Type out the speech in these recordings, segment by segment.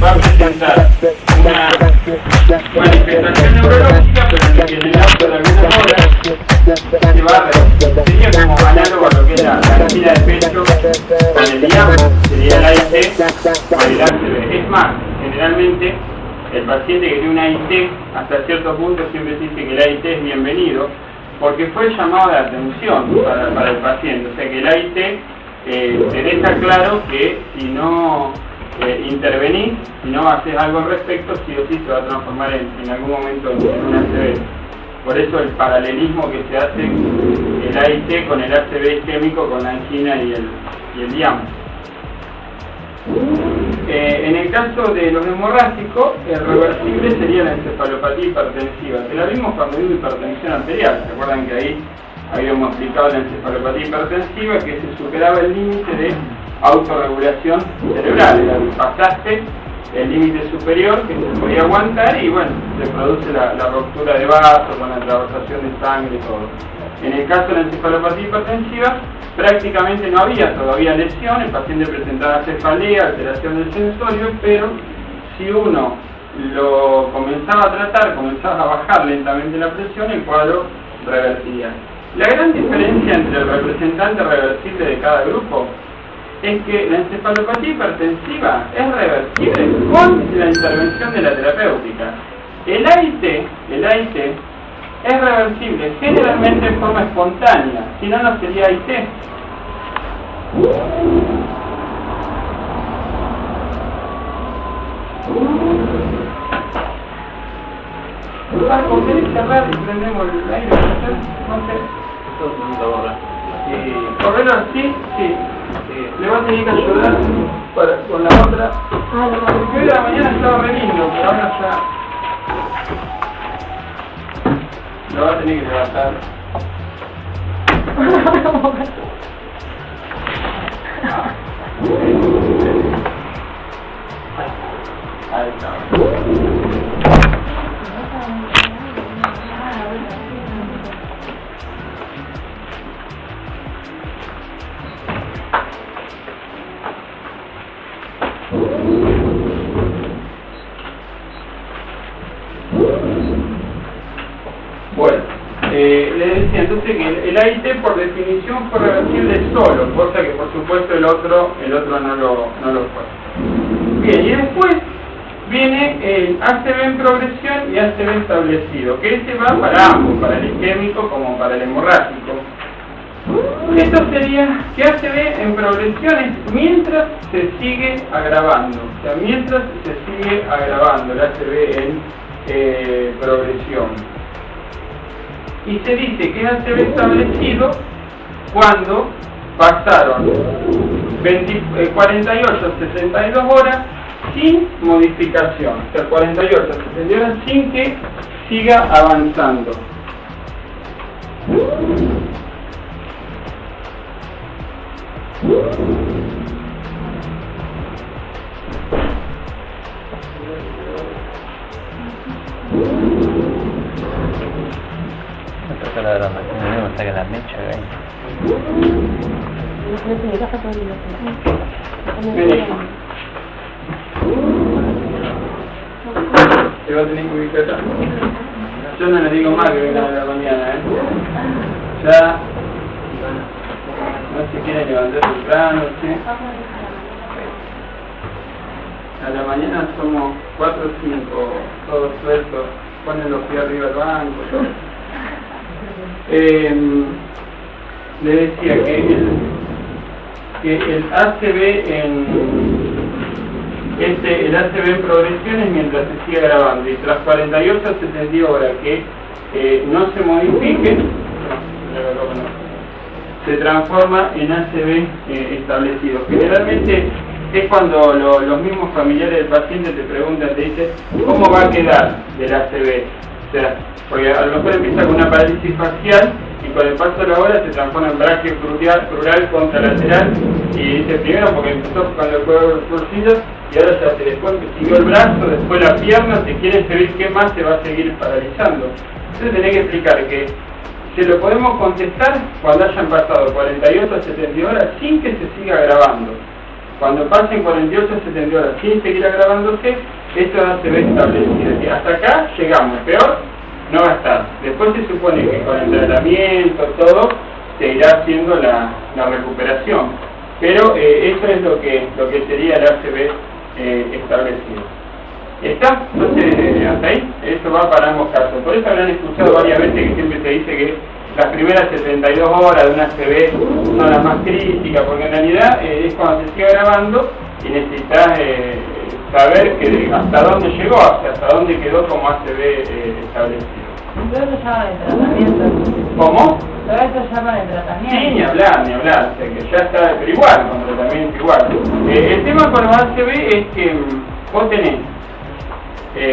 va a presentar una manifestación neurológica, pero en el lapso de algunas horas se va a revertir. Sería como análogo a lo que es la angina de pecho con el IAM, sería el AIT o el ACV. Es más, generalmente el paciente que tiene un AIT hasta cierto punto siempre dice que el AIT es bienvenido, porque fue el llamado de atención para el paciente. O sea que el AIT te deja claro que si no intervenís, si no haces algo al respecto, sí o sí se va a transformar en algún momento en un ACV. Por eso el paralelismo que se hace el AIT con el ACV isquémico, con la angina y el IAM. En el caso de los hemorrágicos, el reversible sería la encefalopatía hipertensiva, que la vimos cuando vimos hipertensión arterial. ¿Se acuerdan que ahí habíamos explicado la encefalopatía hipertensiva, que se superaba el límite de autorregulación cerebral? Pasaste el límite superior que se podía aguantar y bueno, se produce la ruptura de vasos con la traslación de sangre y todo. En el caso de la encefalopatía hipertensiva, prácticamente no había todavía lesión, el paciente presentaba cefalea, alteración del sensorio, pero si uno lo comenzaba a tratar, comenzaba a bajar lentamente la presión, el cuadro revertiría. La gran diferencia entre el representante reversible de cada grupo es que la encefalopatía hipertensiva es reversible con la intervención de la terapéutica. El AIT es reversible generalmente en forma espontánea, si no, no sería AIT. ¿Con qué cerrar y prendemos el aire? No sé. Esto no lo borra. ¿Correrlo así? Sí. Le va a tener que ayudar con la otra. Porque hoy de la mañana estaba re lindo, pero ahora ya lo va a tener que levantar. Ahí está. Bueno, le decía entonces que el AIT por definición fue reversible solo, cosa que por supuesto el otro no lo fue. Bien, y después viene el ACV en progresión y ACV establecido, que ese va para ambos, para el isquémico como para el hemorrágico. Esto sería que ACV en progresión es mientras se sigue agravando, o sea, mientras se sigue agravando el ACV en progresión. Y se dice que es ACV establecido cuando pasaron 48 a 62 horas sin modificación, o sea, 48 a 62 horas sin que siga avanzando. No toca la de la máquina, no saca la mecha, Se va a tener que ubicar acá. Yo no les digo más que vengan a la mañana, Ya no se quieren levantar temprano, ¿sí? A la mañana somos 4 o 5, todos sueltos, ponen los pies arriba del banco, todo. Le decía que el ACV el ACV en progresión es mientras se sigue grabando, y tras 48 a 72 horas que no se modifique, se transforma en ACV establecido. Generalmente es cuando los mismos familiares del paciente te preguntan, te dicen, ¿cómo va a quedar del ACV? O sea, porque a lo mejor empieza con una parálisis facial y con el paso de la hora se transforma en braquio crural contralateral, y dice primero porque empezó con el juego de los bolsillos y ahora ya después siguió el brazo, después la pierna, se quiere saber qué más se va a seguir paralizando. Entonces tenés que explicar que se lo podemos contestar cuando hayan pasado 48 a 72 horas sin que se siga agravando. Cuando pasen 48 a 72 horas sin seguir agravándose, esto es ACV establecido. Y hasta acá llegamos, peor no va a estar. Después se supone que con el tratamiento, todo, se irá haciendo la recuperación. Pero eso es lo que sería el ACV establecido. ¿Está? Entonces, hasta ahí, eso va para ambos casos. Por eso habrán escuchado varias veces que siempre se dice que las primeras 72 horas de una ACV son las más críticas, porque en realidad es cuando se sigue grabando y necesitas saber que hasta dónde llegó, hasta dónde quedó como ACV establecido. Todo eso llama de tratamiento. ¿Cómo? Todo eso llama de tratamiento. Sí, ni hablar, o sea que ya está, pero igual, con tratamiento igual. El tema con los ACV es que vos tenés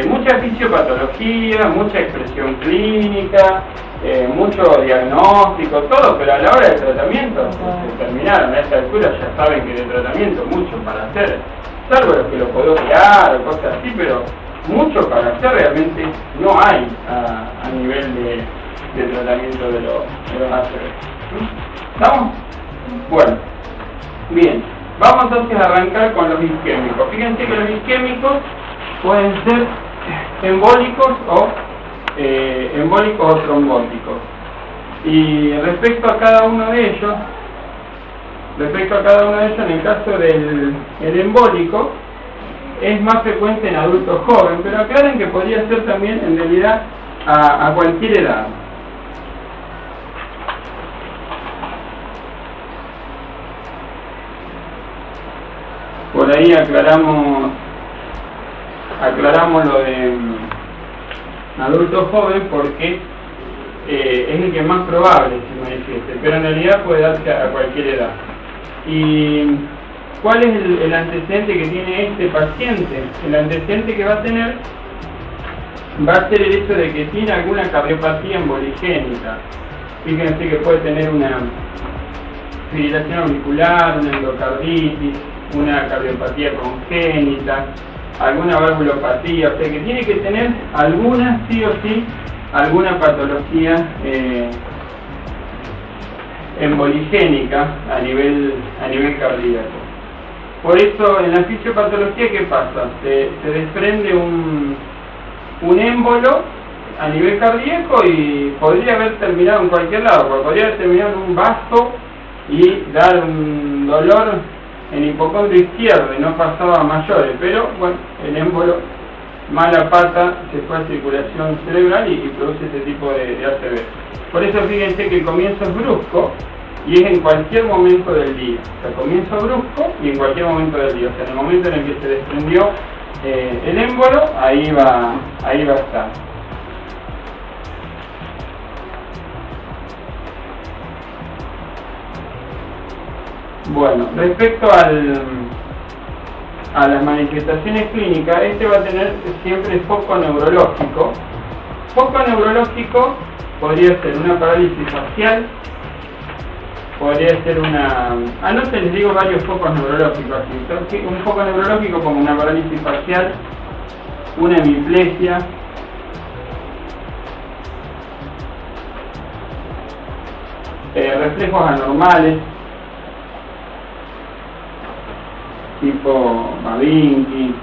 mucha fisiopatología, mucha expresión clínica, mucho diagnóstico, todo, pero a la hora del tratamiento se terminaron. A esta altura ya saben que de tratamiento mucho para hacer, salvo los que lo puedo crear o cosas así, pero mucho para hacer realmente no hay a nivel de tratamiento de los ACV. ¿Estamos? Bueno, bien, vamos entonces a arrancar con los isquémicos. Fíjense que los isquémicos pueden ser embólicos o trombóticos. Y respecto a cada uno de ellos, en el caso del embólico, es más frecuente en adultos jóvenes, pero aclaren que podría ser también en realidad a cualquier edad. Por ahí aclaramos lo de adultos jóvenes porque es el que más probable se manifieste, pero en realidad puede darse a cualquier edad. ¿Y cuál es el antecedente que tiene este paciente? El antecedente que va a tener va a ser el hecho de que tiene alguna cardiopatía emboligénica. Fíjense que puede tener una fibrilación auricular, una endocarditis, una cardiopatía congénita, alguna valvulopatía, o sea que tiene que tener alguna, sí o sí, alguna patología emboligénica a nivel cardíaco. Por eso en la fisiopatología, ¿qué pasa? Se desprende un émbolo a nivel cardíaco y podría haber terminado en cualquier lado, porque podría haber terminado en un vaso y dar un dolor en el hipocondrio izquierdo y no pasaba a mayores, pero bueno, el émbolo, mala pata, se fue a circulación cerebral y produce este tipo de ACV. Por eso fíjense que el comienzo es brusco y es en cualquier momento del día. O sea, comienzo brusco y en cualquier momento del día. O sea, en el momento en el que se desprendió el émbolo, ahí va a estar. Bueno, respecto a las manifestaciones clínicas, este va a tener siempre foco neurológico. Foco neurológico podría ser una parálisis facial, podría ser una... Anoten, les digo varios focos neurológicos aquí. Un foco neurológico como una parálisis facial, una hemiplegia, reflejos anormales, tipo Babinski,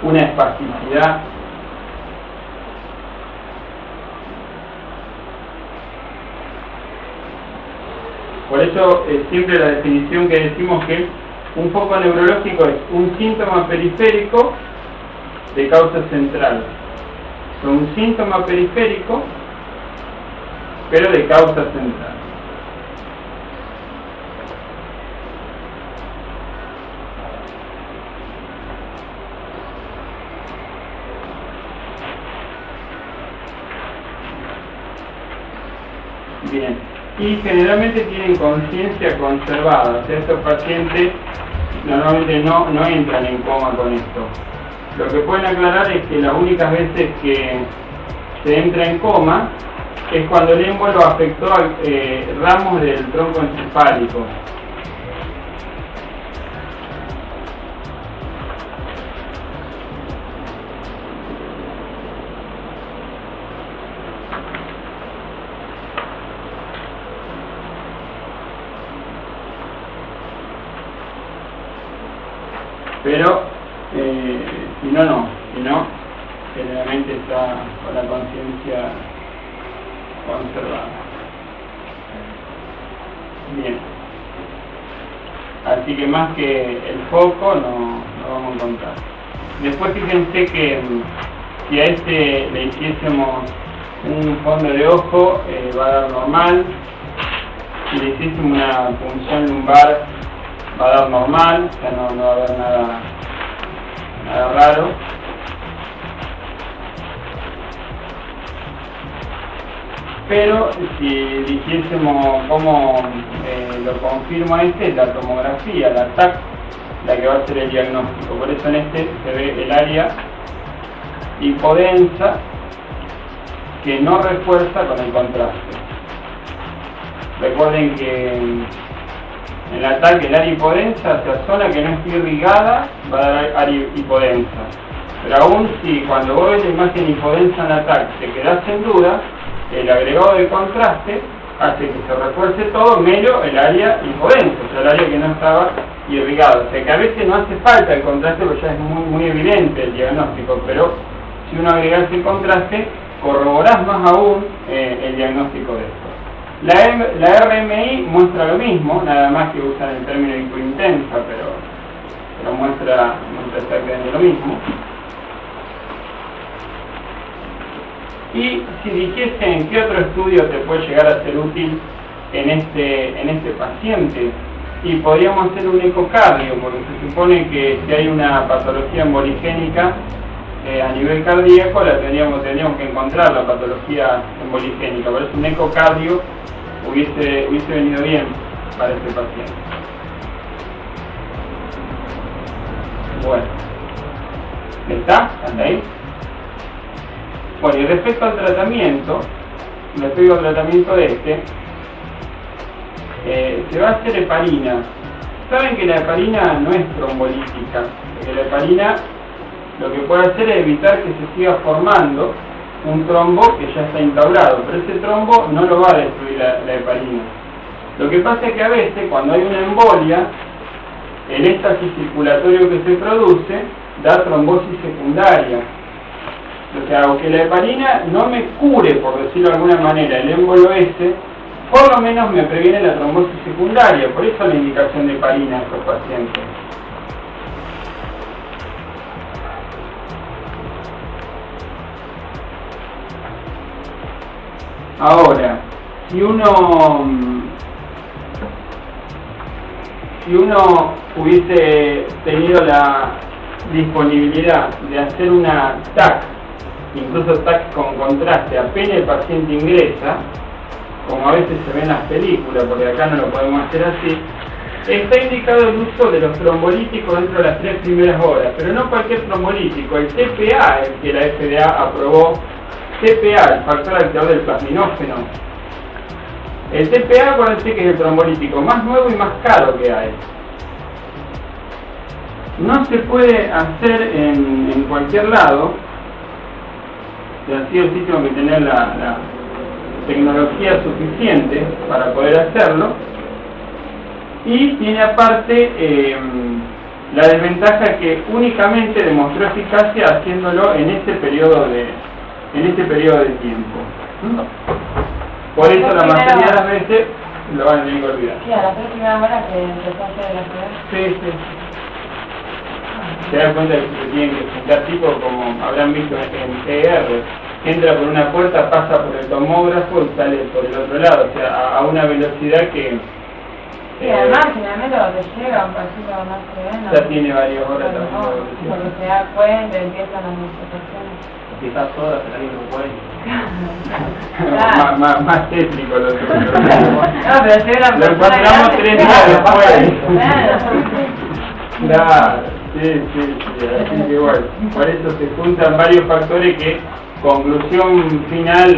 una espasticidad, por eso siempre la definición que decimos que un foco neurológico es un síntoma periférico de causa central, un síntoma periférico pero de causa central. Bien, y generalmente tienen conciencia conservada, o sea, estos pacientes normalmente no entran en coma con esto. Lo que pueden aclarar es que las únicas veces que se entra en coma es cuando el émbolo afectó a ramos del tronco encefálico. pero si no, generalmente está con la conciencia conservada. Bien. Así que más que el foco no vamos a encontrar. Después fíjense que si a este le hiciésemos un fondo de ojo, va a dar normal. Si le hiciésemos una punción lumbar, va a dar normal, o sea, no va a haber nada raro. Pero si dijésemos cómo lo confirma la tomografía, la TAC, la que va a ser el diagnóstico. Por eso en este se ve el área hipodensa que no refuerza con el contraste. Recuerden que en la TAC el área hipodensa, o sea, zona que no esté irrigada, va a dar área hipodensa. Pero aún si cuando vos ves la imagen hipodensa en la TAC te quedás en duda, el agregado de contraste hace que se refuerce todo, menos el área hipodensa, o sea, el área que no estaba irrigado. O sea que a veces no hace falta el contraste porque ya es muy evidente el diagnóstico, pero si uno agrega ese contraste, corroborás más aún el diagnóstico de esto. La RMI muestra lo mismo, nada más que usan el término hipointensa, pero muestra exactamente lo mismo. Y si dijesen qué otro estudio te puede llegar a ser útil en este paciente, y podríamos hacer un ecocardio, porque se supone que si hay una patología emboligénica a nivel cardíaco, tendríamos que encontrar la patología emboligénica, por eso un ecocardio hubiese venido bien para este paciente. Bueno, ¿está? ¿Hasta ahí? Bueno, y respecto al tratamiento de se va a hacer heparina. Saben que la heparina no es trombolítica, porque la heparina lo que puede hacer es evitar que se siga formando un trombo que ya está instaurado, pero ese trombo no lo va a destruir la heparina. Lo que pasa es que a veces, cuando hay una embolia, el éxtasis circulatorio que se produce da trombosis secundaria. O sea, aunque la heparina no me cure, por decirlo de alguna manera, el émbolo por lo menos me previene la trombosis secundaria. Por eso la indicación de heparina a estos pacientes. Ahora, si uno hubiese tenido la disponibilidad de hacer una TAC, incluso TAC con contraste, apenas el paciente ingresa, como a veces se ve en las películas, porque acá no lo podemos hacer así, está indicado el uso de los trombolíticos dentro de las 3 primeras horas, pero no cualquier trombolítico, el TPA, el que la FDA aprobó, TPA, el factor activador del plasminógeno. El TPA, acuérdense que es el trombolítico más nuevo y más caro que hay. No se puede hacer en cualquier lado, así o sí tengo que tener la tecnología suficiente para poder hacerlo, y tiene aparte la desventaja que únicamente demostró eficacia haciéndolo en este periodo de tiempo. Por eso la mayoría de las veces lo van a tener que olvidar. Sí, a las 3 primeras horas que empezó a hacer la ciudad. Sí. Se dan cuenta que se tienen que juntar tipos como habrán visto en ER, que entra por una puerta, pasa por el tomógrafo y sale por el otro lado, o sea, a una velocidad que... Sí, además, finalmente cuando te llega un pasito más tremendo. Ya tiene varias horas también. Cuando se da cuenta, empiezan las manifestaciones. Quizás todas, pero alguien no puede. Claro. Más tétrico lo que No, pero si una lo encontramos 3 días después. Claro, sí, así que bueno, por eso se juntan varios factores que, conclusión final,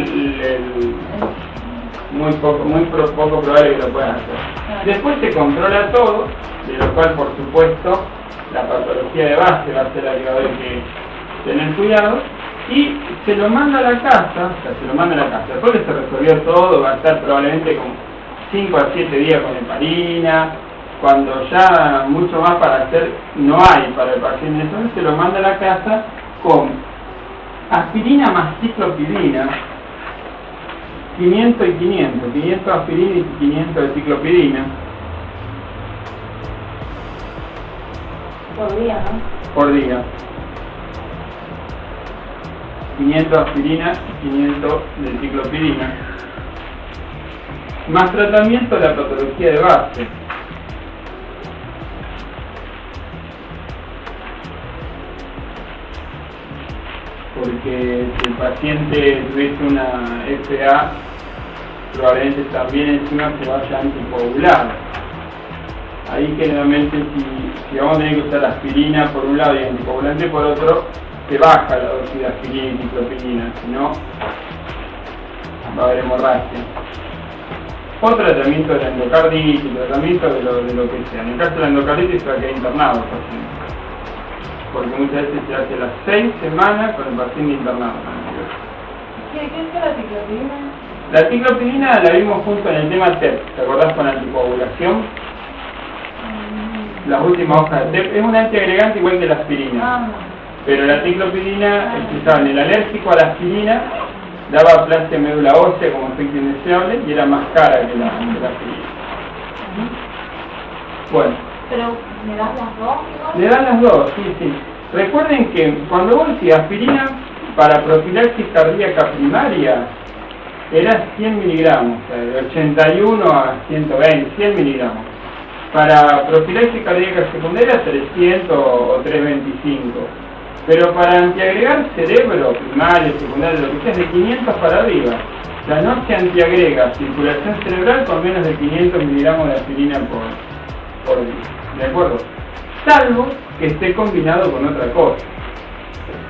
muy poco probable que lo puedan hacer. Después se controla todo, de lo cual por supuesto la patología de base va a ser la que va a haber que tener cuidado, y se lo manda a la casa, después que se resolvió todo, va a estar probablemente con 5 a 7 días con heparina, cuando ya mucho más para hacer no hay para el paciente, entonces se lo manda a la casa con aspirina más ciclopidina, 500 y 500, 500 aspirina y 500 de ciclopidina. Por día, ¿no? Por día. 500 aspirina y 500 de ciclopidina. Más tratamiento de la patología de base. Porque si el paciente tuviese una FA, probablemente también encima se vaya a anticoagular. Ahí generalmente si vamos a tener que usar aspirina por un lado y anticoagulante por otro, se baja la dosis de aspirina y ciclopidina, si no va a haber hemorragia. O tratamiento de la endocarditis, tratamiento de lo que sea. En el caso de la endocarditis se va a quedar internado el paciente, porque muchas veces se hace las 6 semanas con el paciente internado. ¿Qué es la ciclopidina? La ciclopidina la vimos junto en el tema TEP, ¿te acordás con la anticoagulación? Las últimas hojas de TEP es un antiagregante igual que la aspirina, pero la ciclopidina se usaba en el alérgico a la aspirina, daba aplasia médula ósea como efecto indeseable y era más cara que la aspirina. Bueno. ¿Pero me das las dos? Le dan las dos, sí. Recuerden que cuando vos decís aspirina para profilaxis cardíaca primaria era 100 miligramos, o sea, de 81 a 120, 100 miligramos. Para profilaxis cardíaca secundaria 300 o 325. Pero para antiagregar cerebro, primario, secundario, lo que sea, es de 500 para arriba. O sea, no se antiagrega circulación cerebral con menos de 500 miligramos de aspirina por día. ¿De acuerdo? Salvo que esté combinado con otra cosa.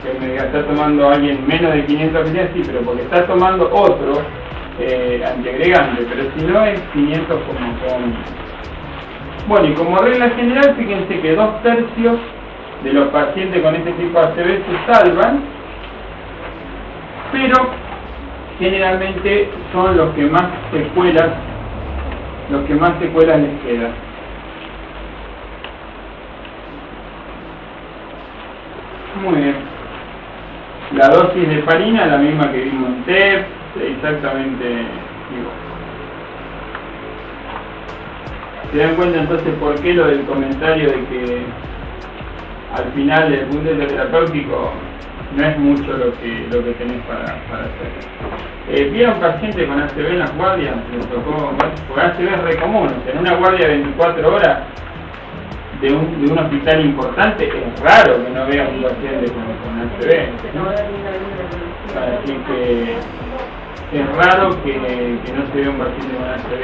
Que me diga, está tomando alguien menos de 500 miligramos, sí, pero porque está tomando otro antiagregante, pero si no es 500 como mínimo. Bueno, y como regla general, fíjense que 2/3 de los pacientes con este tipo de ACV se salvan, pero generalmente son los que más secuelas les quedan. Muy bien. La dosis de heparina, la misma que vimos en TEP, exactamente igual. ¿Se dan cuenta entonces por qué lo del comentario de que al final del punto terapéutico no es mucho lo que tenés para hacer? ¿Vieron pacientes con ACV en las guardias? Les tocó, porque ACV es re común, o sea, en una guardia de 24 horas de un hospital importante es raro que no vea un paciente con ACV, ¿no? Así que es raro que no se vea un paciente con ACV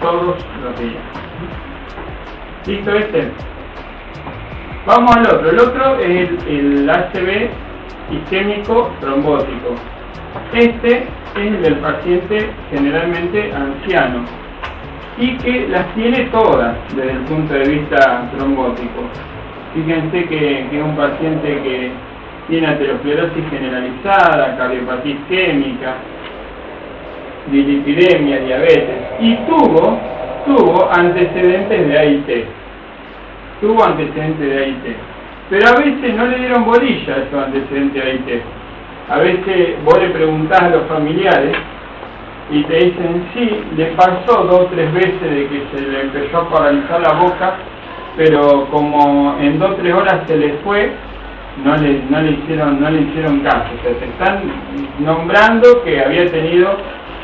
todos los días. ¿Listo este? Vamos al otro. El otro es el ACV isquémico trombótico. Este es el del paciente generalmente anciano y que las tiene todas desde el punto de vista trombótico. Fíjense que es un paciente que tiene aterosclerosis generalizada, cardiopatía isquémica, dislipidemia, diabetes y tuvo antecedentes de AIT. Pero a veces no le dieron bolilla a esos antecedentes de AIT. A veces vos le preguntás a los familiares y te dicen, sí, le pasó 2 o 3 veces de que se le empezó a paralizar la boca, pero como en 2 o 3 horas se le fue, no le hicieron caso. O sea, te están nombrando que había tenido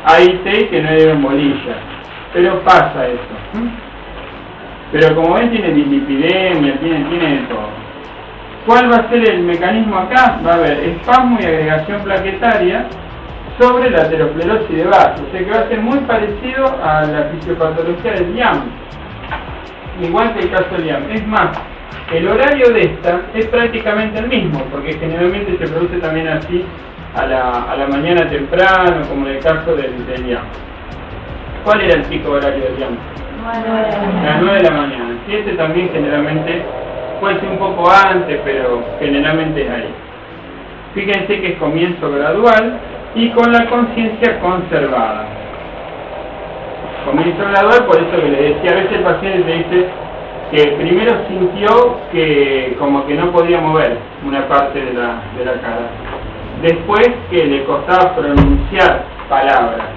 AIT y que no le dieron bolilla. Pero pasa eso. Pero como ven, tiene dislipidemia, tiene de todo. ¿Cuál va a ser el mecanismo acá? Va a haber espasmo y agregación plaquetaria sobre la aterosclerosis de base. O sea que va a ser muy parecido a la fisiopatología del LIAM. Igual que el caso del LIAM. Es más, el horario de esta es prácticamente el mismo, porque generalmente se produce también así a la mañana temprano, como en el caso del LIAM. ¿Cuál era el pico horario del LIAM? Las 9 de la mañana. Y este también generalmente puede ser un poco antes, pero generalmente es ahí. Fíjense que es comienzo gradual y con la conciencia conservada. Comienzo gradual, por eso que les decía, a veces el paciente te dice, que primero sintió que como que no podía mover una parte de la cara. Después que le costaba pronunciar palabras.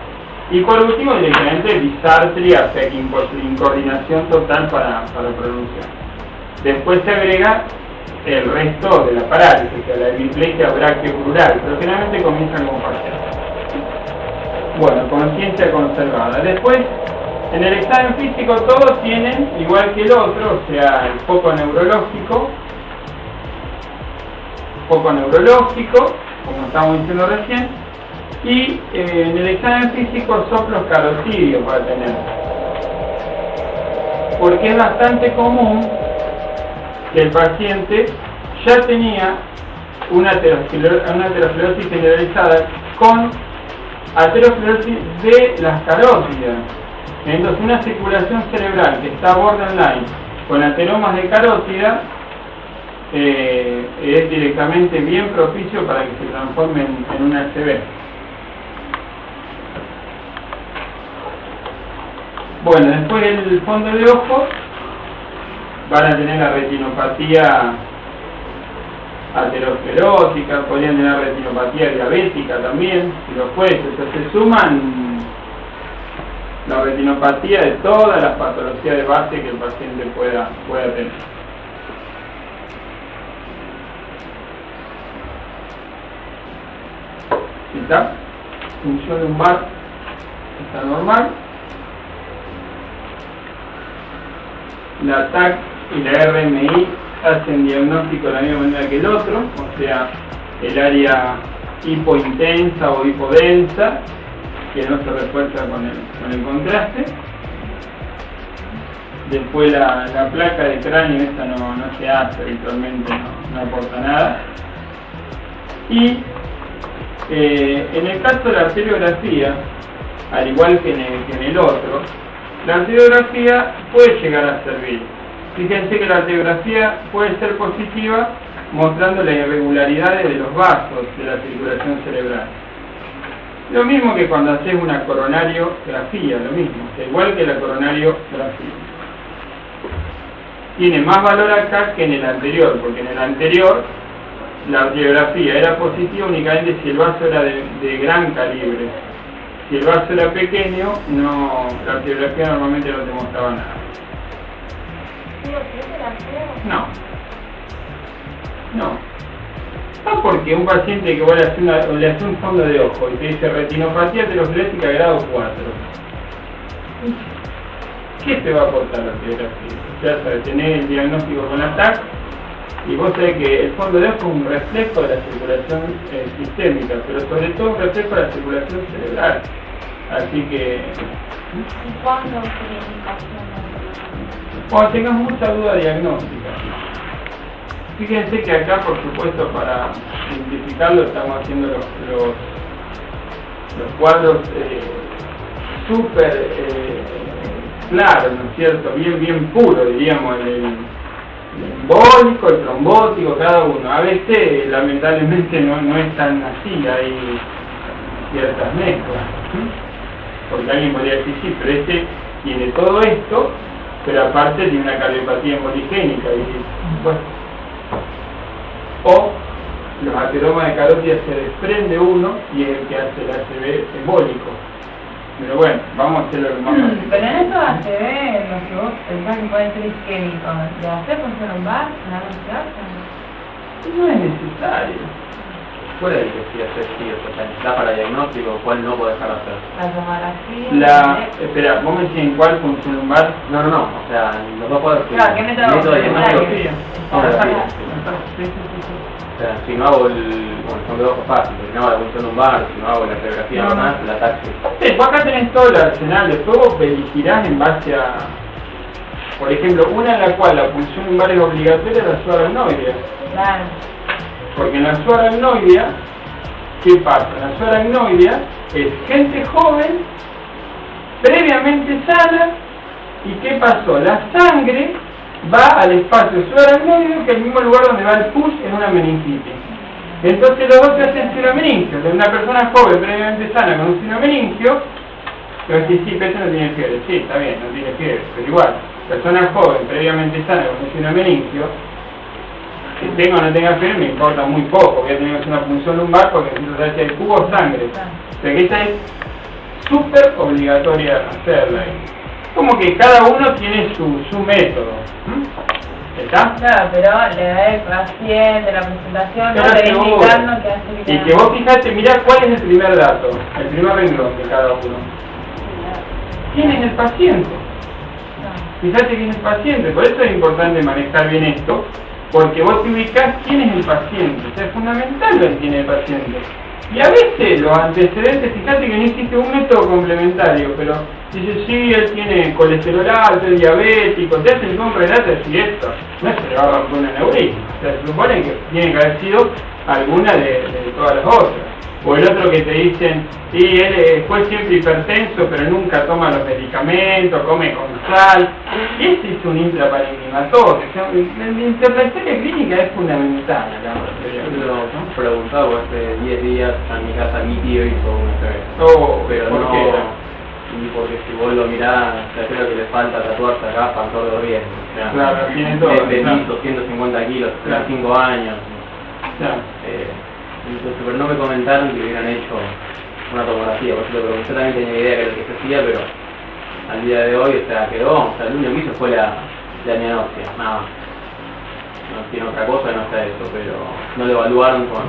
Y por último directamente disartria, o sea que incoordinación total para pronunciar. Después se agrega el resto de la parálisis, o sea, la hemiplegia brachioplural, pero generalmente comienzan como parcial. Bueno, conciencia conservada. Después, en el examen físico todos tienen, igual que el otro, o sea, el foco neurológico, como estábamos diciendo recién, y en el examen físico soplos carotidios va a tener. Porque es bastante común que el paciente ya tenía una aterosclerosis generalizada con aterosclerosis de las carótidas. Entonces una circulación cerebral que está borderline con ateromas de carótida es directamente bien propicio para que se transforme en una ACV. Bueno, después el fondo de ojo van a tener la retinopatía aterosclerótica, podrían tener retinopatía diabética también, si los jueces, se suman la retinopatía de todas las patologías de base que el paciente pueda tener. ¿Sí está? Función lumbar está normal. La TAC y la RMI hacen diagnóstico de la misma manera que el otro, o sea, el área hipointensa o hipodensa, que no se refuerza con el contraste. Después la placa de cráneo, esta no se hace habitualmente, no aporta nada. Y en el caso de la arteriografía, al igual que en el otro, la arteriografía puede llegar a servir. Fíjense que la arteriografía puede ser positiva mostrando las irregularidades de los vasos de la circulación cerebral. Lo mismo que cuando haces una coronariografía, lo mismo, igual que la coronariografía. Tiene más valor acá que en el anterior, porque en el anterior la arteriografía era positiva únicamente si el vaso era de gran calibre. Si el vaso era pequeño, la arteriografía normalmente no te mostraba nada. No, porque un paciente que vos le hace un fondo de ojo y te dice retinopatía aterosclerótica grado 4, ¿qué te va a aportar la arteriografía? Ya sabes, tenés el diagnóstico con la TAC y vos sabés que el fondo de ojo es un reflejo de la circulación sistémica, pero sobre todo un reflejo de la circulación cerebral. Así que... ¿Y cuándo sería indicación? Cuando tengas mucha duda diagnóstica. Fíjense que acá, por supuesto, para simplificarlo, estamos haciendo los cuadros súper claros, ¿no es cierto? Bien puro, diríamos, el embólico, el trombótico, cada uno. A veces, lamentablemente, no es tan así, hay ciertas mezclas. Porque alguien podría decir, sí, pero este tiene todo esto, pero aparte tiene una cardiopatía emboligénica. Y, bueno, o los ateromas de carótida se desprende uno y es el que hace el ACV embólico. Pero bueno, vamos a hacerlo lo más fácil. Pero en estos ACV, los que vos pensás que pueden ser isquémicos, ¿le haces función lumbar? No es necesario. ¿Cuál es el que sí hacer sí o sea, da para diagnóstico? ¿Cuál no puede dejar de hacer? La tomografía. Espera, ¿vos me decís en cuál función lumbar? No, o sea, los dos cuadros. Claro, ¿qué método de diagnóstico? Sí. O sea, si no hago el fondo de ojo fácil, si no hago la función lumbar, si no hago la radiografía normal, la taxi. Sí, vos acá tenés todo el arsenal de todo, elegirás en base a... Por ejemplo, una en la cual la función lumbar es obligatoria es la subaracnoidea. Claro. Porque en la subaracnoidea, ¿qué pasa? En la subaracnoidea es gente joven, previamente sana, ¿y qué pasó? La sangre va al espacio subaracnoideo, que es el mismo lugar donde va el push en una meningitis. Entonces los dos se hacen sinomeningio. De una persona joven, previamente sana, con un sinomeningio, pero sí, pero ese no tiene fiebre. Sí, está bien, no tiene fiebre, pero igual. persona joven, previamente sana, con lesión de meningio, que tenga o no tenga fiebre me importa muy poco, voy a tener que hacer una punción lumbar porque necesito saber si hay cubo o sangre. O sea que esa es súper obligatoria hacerla. Como que cada uno tiene su método. ¿Está? Claro, pero le da el paciente, la presentación, Pero no le seguro. indicando que hace Y que vos fijate, mirá cuál es el primer dato, el primer renglón de cada uno. ¿Quién es el paciente? Fíjate quién es el paciente, por eso es importante manejar bien esto, porque vos te ubicás quién es el paciente, o sea, es fundamental ver quién es el paciente. Y a veces los antecedentes, fíjate que no existe un método complementario, pero dice, sí, él tiene colesterol alto, es diabético, te hacen un relato de decir esto, no se le va a romper un aneurisma, o sea, se supone que tiene que haber sido alguna de todas las otras. O el otro que te dicen, sí, él fue siempre hipertenso, pero nunca toma los medicamentos, come con sal. Ese es un intraparenquimatorio. O sea, la intervención clínica es fundamental. Yo preguntaba por hace 10 días en mi casa mi tío hizo una CB. Oh, pero ¿por no, qué? y porque si vos lo mirás, ya creo que le falta tatuarse acá para todo de riesgo. O sea, Claro, tiene todo. de Claro. 150 kilos, Claro. 35 años. Claro. Entonces, pero no me comentaron que hubieran hecho una tomografía, por eso lo pregunté, también tenía idea que era lo que se hacía, pero al día de hoy, o sea, quedó, o sea, lo único que hizo fue la diagnosia, nada más. No tiene otra cosa que no sea eso, pero no lo evaluaron con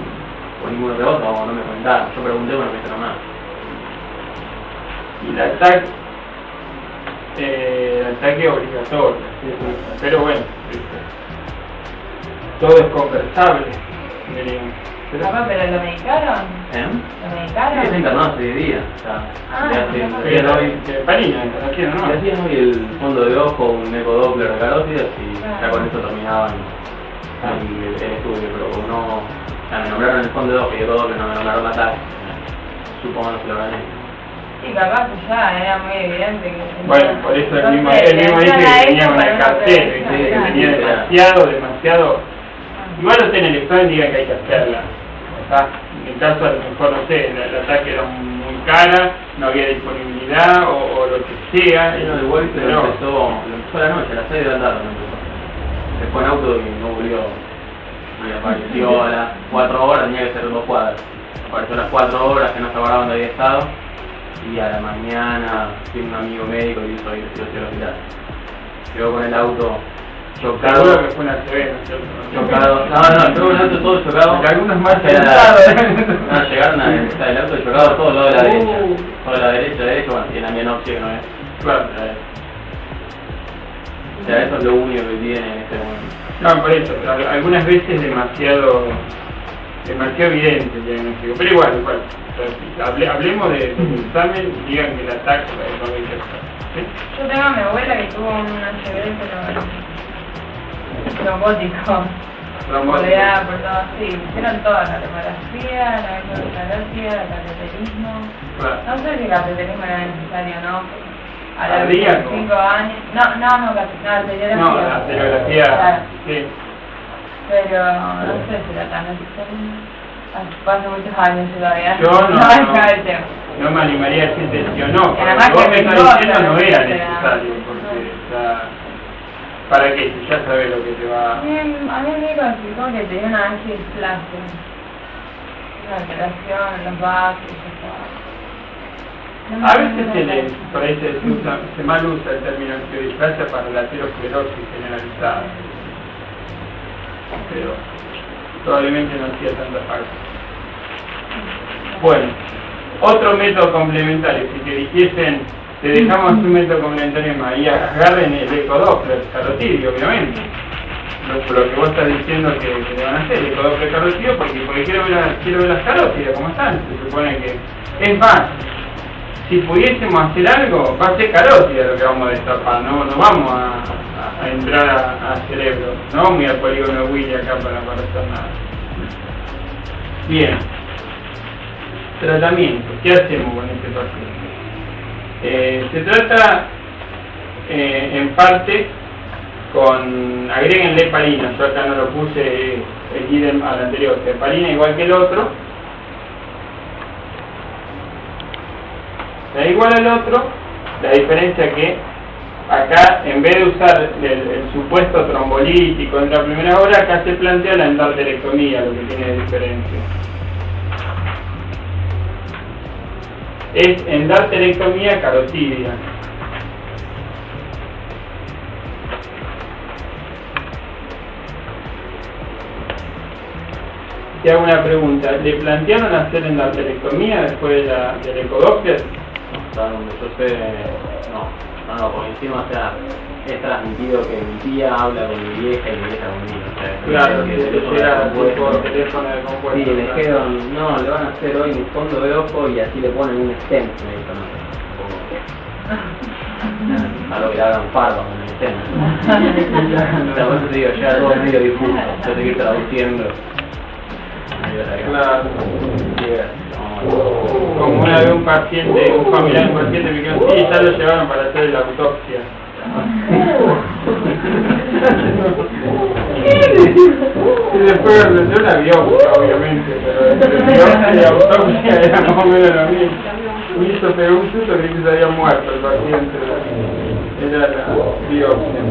ninguna otra cosa, o no me comentaron. Yo pregunté, pero no me dijeron nada. Y el ataque obligatorio. Pero bueno, todo es conversable, diríamos. Papá, ¿pero lo medicaron? ¿Eh? ¿Lo medicaron? Sí, se internado hace 10 días, o sea, Ah, le hacen no, le hacían hoy, Parina, ¿no? le hacían hoy el fondo de ojo, un ecodoppler de carótidas y ya con eso terminaban el estudio, pero como no, o sea, me nombraron el fondo de ojo y el ecodoppler, no me nombraron la talla, supongo que se lo gané. Sí, capaz que ya era muy evidente que... Bueno, por eso el mismo dice que venía con el cartel, que venía demasiado. Igual usted en el examen diga que hay que hacerla. ¿Está? En el caso, a lo mejor, no sé, el ataque era muy cara, no había disponibilidad o lo que sea. No, igual que lo empezó a la noche, a las 6 de la tarde lo empezó. Se fue en auto y no volvió. Y apareció a las 4 horas, tenía que ser 2 cuadras. Apareció a las 4 horas que no se acordaban dónde había estado. Y a la mañana tiene un amigo médico y hizo ir hacia el hospital. Quedó con el auto chocado. Seguro que fue una CB, ¿no es cierto? Chocado. No, estuvo el auto todo chocado. Algunos más pensados. No, llegaron a el auto chocado todo lo de la derecha. Todo de la derecha, bueno, tiene la mianopsia que no es. Claro. O sea, eso es lo único que tiene en este momento. No, por eso, algunas veces demasiado evidente el diagnóstico, pero igual. O sea, hablemos del examen y digan que el ataque no lo interesa. ¿Sí? Yo tengo a mi abuela que tuvo un ACV, pero trombótico. Coleada por todo así. Hicieron todas, la tomografía, la ecografía, el cateterismo. Claro. No sé si el cateterismo era necesario o no. A los ¿Cardíaco? 25 años. No, arteriografía. No, la arteriografía, Claro. sí. Pero no sé si era tan necesario. Hace muchos años todavía. Yo no el tema. no me animaría a decirte sí o no, porque Además vos que me estás tengo diciendo no era otra, necesario, porque ¿para qué? Si ya sabes lo que te va... A mí me explicó que tenía una displasia, una alteración en los vasos, A veces por ahí se mal usa el término displasia para la aterosclerosis generalizada, pero probablemente no hacía tanta falta. Bueno, otro método complementario, si te dijesen, te dejamos un método complementario más, y agarren el ecodoppler carotidio, obviamente. Lo que vos estás diciendo que le van a hacer, el ecodoppler carotidio, porque quiero ver las carótidas, como están, se supone que... Es más, si pudiésemos hacer algo, va a ser carótida lo que vamos a destapar, no vamos a entrar a cerebro, no vamos a ir al polígono de Willy acá para hacer nada. Bien. Tratamiento, ¿qué hacemos con este paciente? Se trata en parte con, agréguenle heparina, yo acá no lo puse el idem al anterior, heparina igual que el otro, da igual al otro, la diferencia que acá, en vez de usar el supuesto trombolítico en la primera hora, acá se plantea la endarterectomía, lo que tiene de diferencia. Es endarterectomía carotidia. Te hago una pregunta, ¿le plantearon hacer endarterectomía después de la ecodoppler? Hasta donde yo sé, no, porque encima, o sea, es transmitido que mi tía habla con mi vieja y mi vieja conmigo, o sea, claro, que era por teléfono de compuesto. sí, le dijeron, no, le van a hacer hoy un fondo de ojo y así le ponen un stent, me dijo, no, a lo que le hagan un pardo con el stent. O sea, por eso te digo, ya todo medio difuso, yo tengo que ir traduciendo. Claro. Como una vez un paciente, un familiar de un paciente me dijo, sí, ya lo llevaron para hacer la autopsia. Y después yo la biopsia, obviamente, pero entre biopsia y autopsia era más o menos lo mismo. Me hizo pegó un susto que se había muerto el paciente, era la biopsia.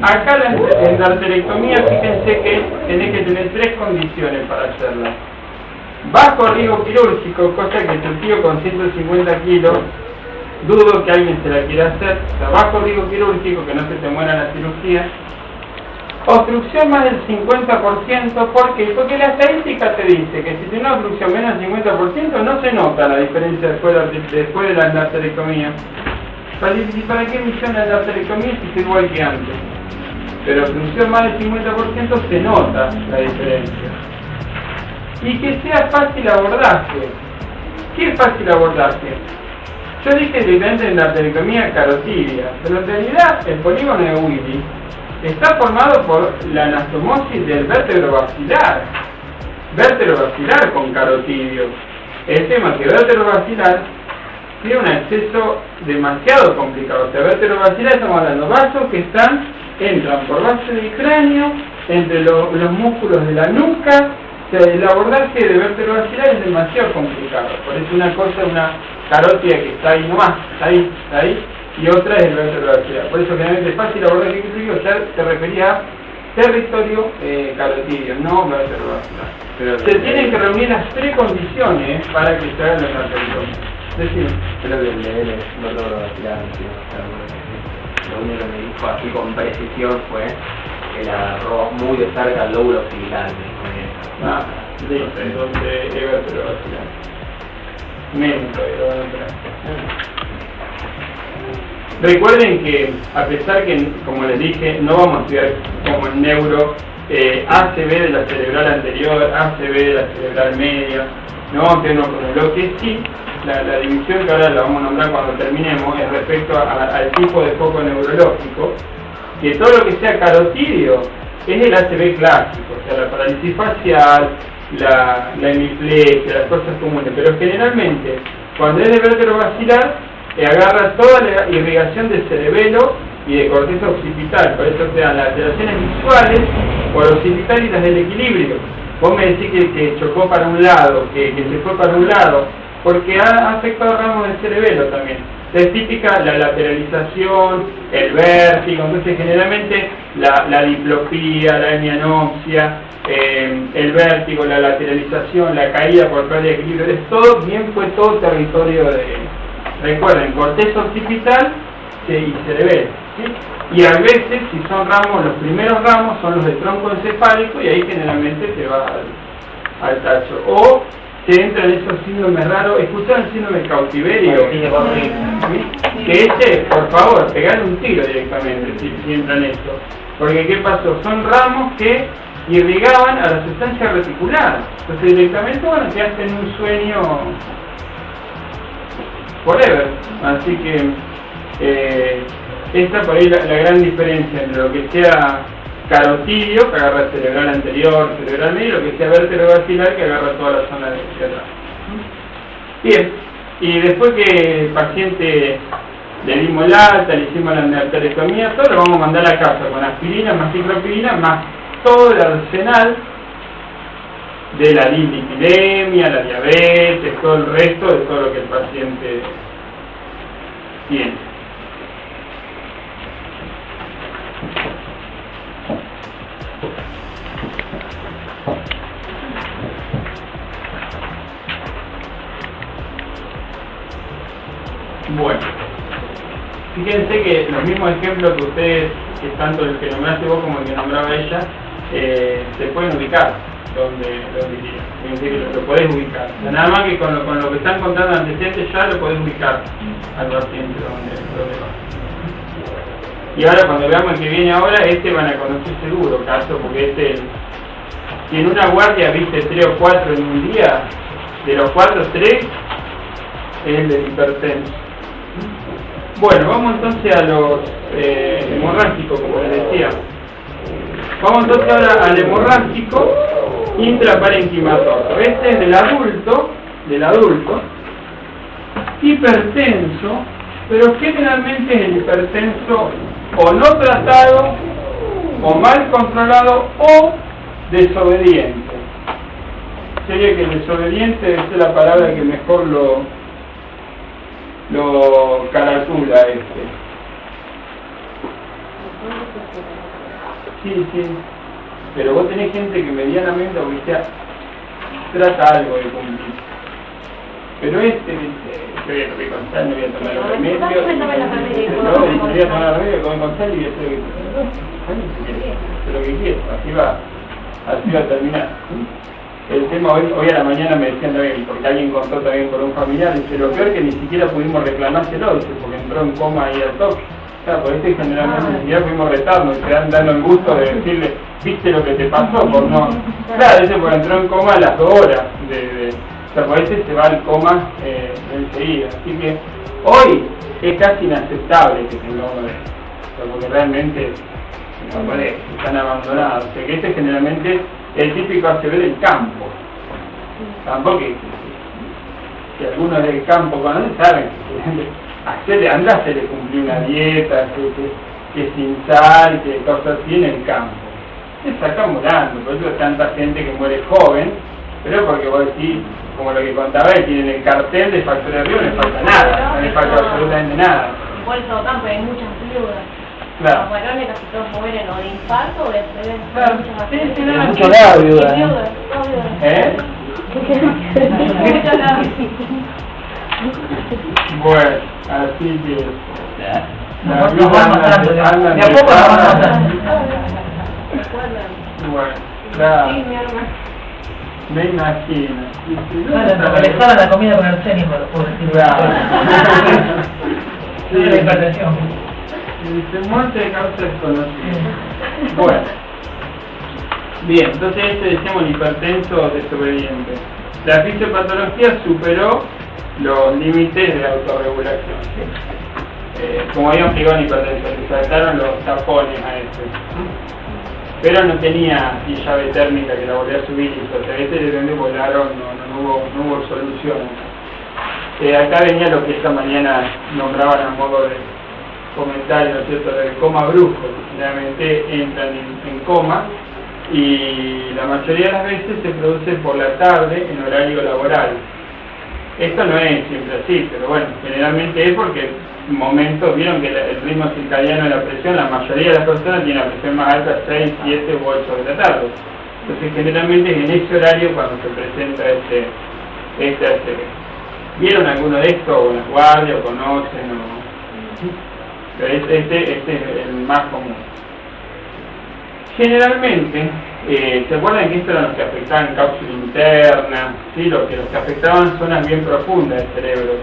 Acá la endarterectomía, fíjense que tenés que tener 3 condiciones para hacerla. Bajo riesgo quirúrgico, cosa que tu tío con 150 kilos, dudo que alguien se la quiera hacer. O sea, bajo riesgo quirúrgico, que no se te muera la cirugía. Obstrucción más del 50%, ¿por qué? Porque la estadística te dice que si tiene una obstrucción menos del 50% no se nota la diferencia después de la endarterectomía. ¿Para qué misión la endarterectomía si es igual que antes? Pero obstrucción más del 50% se nota la diferencia. Y que sea fácil abordaje. ¿Qué es fácil abordaje? Yo dije directamente en la endarterectomía carotidia, pero en realidad el polígono de Willy está formado por la anastomosis del vértebro basilar con carotidio. El tema es que vértebro basilar tiene un acceso demasiado complicado. O sea, vértebro basilar estamos hablando de vasos que entran por base del cráneo, entre los músculos de la nuca. O sea, el abordaje de vértebro basilar es demasiado complicado. Por eso una cosa es una carótida que está ahí nomás, está ahí, y otra es el vértebro basilar. Por eso generalmente es fácil abordaje quirúrgico, ya te refería a territorio carotidio, no vértebro basilar. Pero se tienen que reunir las 3 condiciones para que se haga la endarterectomía. Decime. Creo que el de él es vértebro basilar, lo único que me dijo así con precisión fue que la agarró muy de cerca al lóbulo occipital. Sí, entonces es vértebro basilar. Menos todavía lo van a entrar. Recuerden que, a pesar que, como les dije, no vamos a estudiar como en neuro ACV de la cerebral anterior, ACV de la cerebral media, no vamos a tener lo que sí, la división que ahora la vamos a nombrar cuando terminemos es respecto al tipo de foco neurológico, que todo lo que sea carotidio es el ACV clásico, o sea, la parálisis facial, la hemiplegia, las cosas comunes, pero generalmente cuando es de vértebro basilar agarra toda la irrigación del cerebelo y de corteza occipital, por eso te dan las alteraciones visuales por occipital y las del equilibrio. Vos me decís que chocó para un lado, que se fue para un lado, porque ha afectado ramos del cerebelo también. Es típica la lateralización, el vértigo, entonces generalmente la diplopía, la hemianopsia, el vértigo, la lateralización, la caída por pérdida de equilibrio, fue todo territorio de, recuerden, corteza occipital y cerebelo, ¿sí? Y a veces, si son ramos, los primeros ramos son los de tronco encefálico y ahí generalmente te va al tacho. O se entra en esos síndromes raros. ¿Escucharon el síndrome de cautiverio? ¿Sí? Que ese, por favor, pegarle un tiro directamente si entra en eso. Porque ¿qué pasó? Son ramos que irrigaban a la sustancia reticular. Entonces directamente, bueno, te hacen un sueño forever. Así que esta por ahí la gran diferencia entre lo que sea carotidio, que agarra cerebral anterior, cerebral medio, y lo que sea vértebro basilar, que agarra toda la zona de atrás. Bien, y después que el paciente le dimos el alta, le hicimos la endarterectomía, todo lo vamos a mandar a casa con aspirina, más ciclopirina, más todo el arsenal de la dislipidemia, la diabetes, todo el resto de todo lo que el paciente tiene. Bueno, fíjense que los mismos ejemplos que ustedes, que tanto el que nombraste vos como el que nombraba ella, se pueden ubicar donde iría. Fíjense que lo podés ubicar. O sea, nada más que con lo que están contando antecedentes ya lo podés ubicar al paciente donde va. Y ahora cuando veamos el que viene ahora, van a conocer seguro caso, porque si en una guardia viste 3 o 4 en un día, de los 4, 3 es el del hipertenso. Bueno, vamos entonces a los hemorrágicos, como les decía. Vamos entonces ahora al hemorrágico intraparenquimatoso. Este es del adulto, hipertenso, pero generalmente es el hipertenso o no tratado, o mal controlado, o desobediente. Sería que el desobediente es la palabra que mejor lo caratula Sí, pero vos tenés gente que medianamente, aunque sea, trata algo de cumplir. Pero yo voy a comer con sal, no voy a tomar los remedios. No, voy a tomar los remedios, comer con sal y voy a hacer lo que quiero. Así va a terminar. El tema hoy a la mañana me decían también, porque alguien contó también por un familiar, dice, lo peor que ni siquiera pudimos reclamárselo, dice, porque entró en coma ahí al toque. Claro, por eso generalmente ni siquiera pudimos retarnos, se dan dando el gusto de decirle, viste lo que te pasó, por no... Claro, dice, porque entró en coma a las 2 horas, o sea, por eso se va al coma enseguida. Así que hoy es casi inaceptable que tenga uno de estos, o sea, porque realmente están abandonados. O sea, que generalmente el típico ACV del campo. Tampoco que algunos del campo conocen, saben que anda a hacerle cumplir una dieta, que sin sal, que cosas así en el campo. Se saca murando, por eso hay tanta gente que muere joven, pero porque vos decís, como lo que contaba él, tienen el cartel de factor de riesgo, no le falta nada, no le falta absolutamente nada. Por eso campo hay muchas viudas. Claro. Los varones casi todos mueren o de infarto o de ACV. Claro. Muchas Mucho lado, viuda. Muchos lados. Bueno, así que... Nos van matando, de a poco nos van matando. Bueno, claro. Sí, mi hermano. Me imagino. Bueno, le sale la comida con arsénico, lo puedo decir. Claro. Sí, la hipertensión. Dice, muerte de causa desconocida. Bueno. Bien, entonces decíamos el hipertenso desobediente. La fisiopatología superó los límites de autorregulación. Como habíamos explicado en hipertensión, se saltaron los tapones a pero no tenía llave térmica que la volvía a subir y o sea, de donde volaron no hubo solución. Acá venía lo que esta mañana nombraban a modo de comentario, ¿no es cierto?, del coma brusco, que generalmente entran en coma y la mayoría de las veces se produce por la tarde en horario laboral. Esto no es siempre así, pero bueno, generalmente es porque momentos, vieron que el ritmo circadiano de la presión, la mayoría de las personas tiene la presión más alta 6, 7 u 8 de la tarde. Entonces generalmente es en ese horario cuando se presenta este ACV. ¿Vieron alguno de estos o en la guardia o conocen? Pero este es el más común. Generalmente, ¿se acuerdan que esto era los que afectaban cápsula interna? ¿Sí? Los que afectaban zonas bien profundas del cerebro,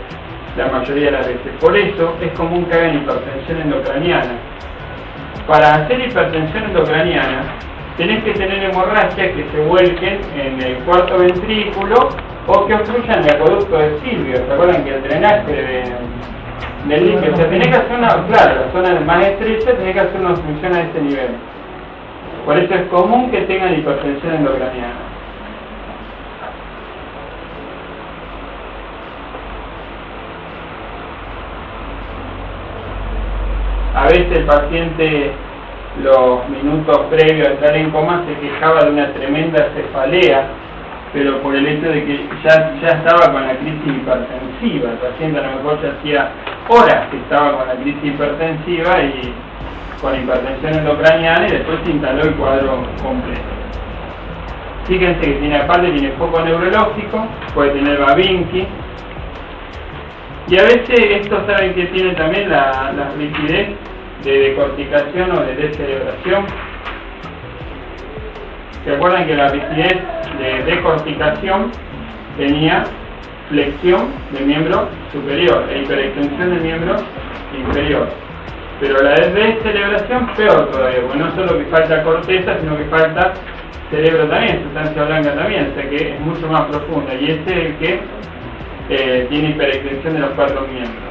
la mayoría de las veces. Por eso es común que hagan hipertensión endocraniana. Para hacer hipertensión endocraniana, tenés que tener hemorragias que se vuelquen en el cuarto ventrículo o que obstruyan el acueducto de Silvio. ¿Se acuerdan que el drenaje del líquido? O sea, tenés que hacer la zona más estrecha tenés que hacer una obstrucción a este nivel. Por eso es común que tengan hipertensión endocraniana. A veces el paciente, los minutos previos a entrar en coma, se quejaba de una tremenda cefalea, pero por el hecho de que ya estaba con la crisis hipertensiva. El paciente a lo mejor ya hacía horas que estaba con la crisis hipertensiva con hipertensión endocraniana y después se instaló el cuadro completo. Fíjense que tiene, aparte tiene foco neurológico, puede tener Babinski, y a veces esto saben que tiene también la rigidez de decorticación o de descerebración. ¿Se acuerdan que la rigidez de decorticación tenía flexión del miembro superior e hiperextensión del miembro inferior? Pero la de descerebración peor todavía, porque no solo que falta corteza, sino que falta cerebro también, sustancia blanca también, o sea que es mucho más profunda, y este es el que tiene hiperextensión de los 4 miembros.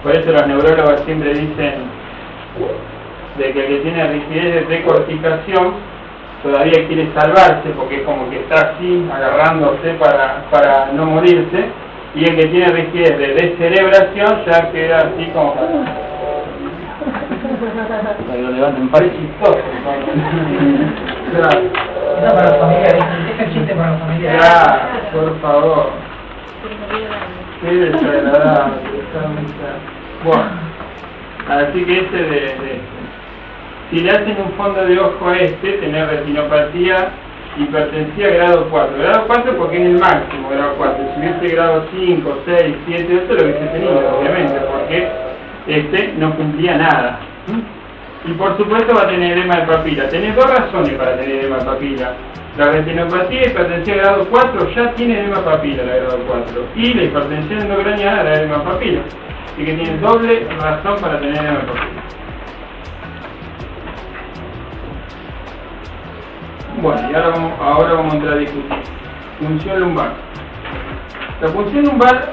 Por eso los neurólogos siempre dicen de que el que tiene rigidez de decorticación todavía quiere salvarse, porque es como que está así agarrándose para no morirse, y el que tiene rigidez de descerebración ya queda así como Para que lo levanten para chistoso. Claro. Eso para los familiares, ese chiste para los familiares. Claro, por favor. Qué desagradable. Bueno, así que si le hacen un fondo de ojo a tener retinopatía hipertensiva grado 4. Grado 4 porque es el máximo grado 4. Si hubiese grado 5, 6, 7, eso lo hubiese tenido, obviamente, porque no cumplía nada. Y por supuesto va a tener edema de papila. Tenés dos razones para tener edema de papila. La retinopatía hipertensiva grado 4 ya tiene edema de papila, la grado 4. Y la hipertensión endocraniana, la edema de papila. Así que tiene doble razón para tener edema de papila. Bueno, y ahora vamos a entrar a discutir. Función lumbar. La función lumbar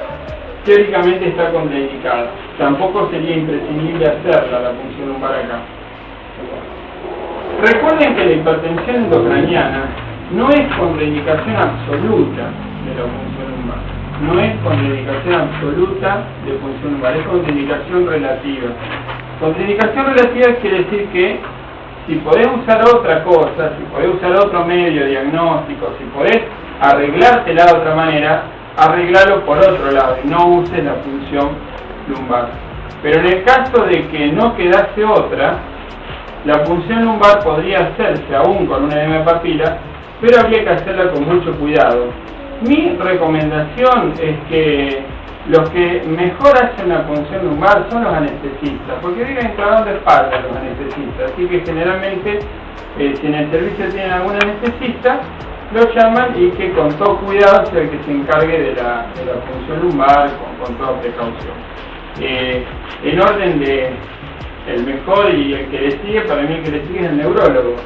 teóricamente está contraindicada. Tampoco sería imprescindible hacerla, la función lumbar acá. Recuerden que la hipertensión endocraniana no es contraindicación absoluta de la función lumbar. No es contraindicación absoluta de función lumbar, es contraindicación relativa. Contraindicación relativa quiere decir que si podés usar otra cosa, si podés usar otro medio diagnóstico, si podés arreglártela de otra manera, arreglalo por otro lado y no uses la función lumbar. Pero en el caso de que no quedase otra, la función lumbar podría hacerse aún con una edema de papila, pero habría que hacerla con mucho cuidado. Mi recomendación es que los que mejor hacen la función lumbar son los anestesistas, porque viven clavando espalda los anestesistas, así que generalmente si en el servicio tienen algún anestesista, lo llaman y que con todo cuidado sea el que se encargue de la función lumbar con toda precaución. En orden de el mejor y el que le sigue, para mí el que le sigue es el neurólogo,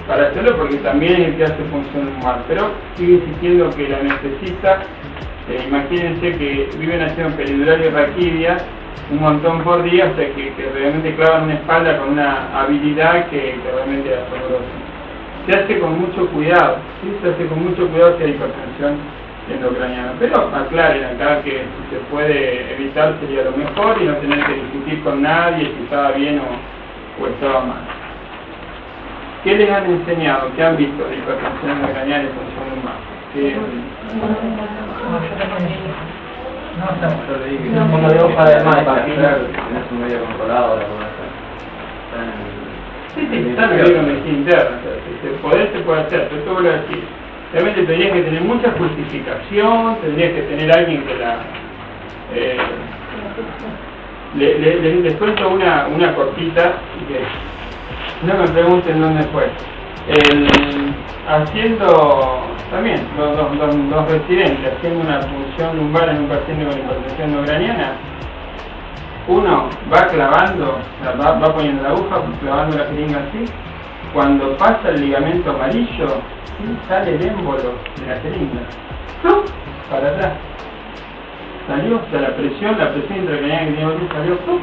para hacerlo porque también es el que hace función lumbar, pero sigue insistiendo que el anestesista, imagínense que viven haciendo peridural y raquidia un montón por día, o sea que realmente clavan una espalda con una habilidad que realmente es asombrosa. Se hace con mucho cuidado, ¿sí? Se hace con mucho cuidado si hay hipertensión endocraniana, pero aclaren acá que si se puede evitar sería lo mejor y no tener que discutir con nadie si estaba bien o estaba mal. ¿Qué les han enseñado? ¿Qué han visto de hipertensión endocraniana y función lumbar? No, como de hoja de más papila, tenés un medio controlado, la podés hacer. Sí, está en la medicina interna, si se puede hacer, pero esto vuelvo a decir. Realmente tendrías que tener mucha justificación, tendrías que tener alguien que la... les cuento una cortita, que no me pregunten dónde fue. Haciendo, también, dos residentes, haciendo una punción lumbar en un paciente con hipertensión endocraniana, uno va clavando, va poniendo la aguja, clavando la jeringa así, cuando pasa el ligamento amarillo, ¿sí? Sale el émbolo de la jeringa, ¡plum!, para atrás. Salió, o sea, la presión intracraniana que tenía salió, ¡plum!,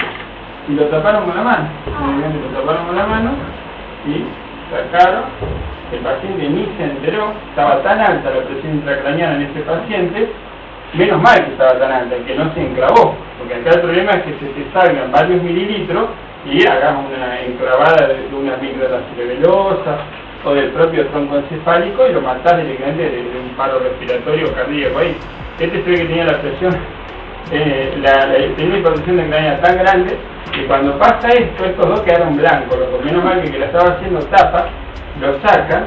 y lo taparon con la mano. Obviamente lo taparon con la mano y sacaron. El paciente ni se enteró, estaba tan alta la presión intracraniana en ese paciente, menos mal que estaba tan alta, que no se enclavó, porque acá el problema es que se te salgan varios mililitros y hagas una enclavada de una microarterial o del propio tronco encefálico y lo matás directamente de un paro respiratorio cardíaco ahí. Se ve que tenía la presión tenía hipertensión de craneal tan grande que cuando pasa esto, estos dos quedaron blancos, loco. Menos mal que la estaba haciendo tapa, lo sacan,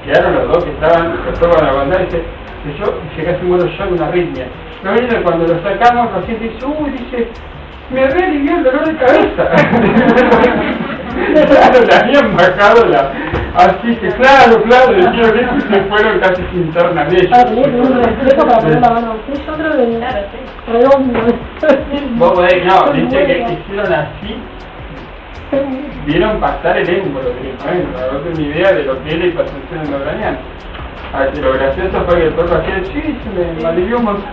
quedaron los dos que estaban, después van a aguantar, dice, yo casi muero yo de una arritmia. No viene cuando lo sacamos, el paciente dice, dice, me realivió el dolor de cabeza. Claro, le habían bajado así que claro, le dijeron eso y se fueron casi sin interna de ellos. Tenía un reflejo para poner la mano. Sí, yo creo que redondo. Vos podés, no, dice que hicieron así, vieron pasar el émbolo directamente, no tengo ni idea de lo que es la hipertensión endocraniana. Así, lo gracioso fue que el cuerpo hacía, sí, se me alivió un montón.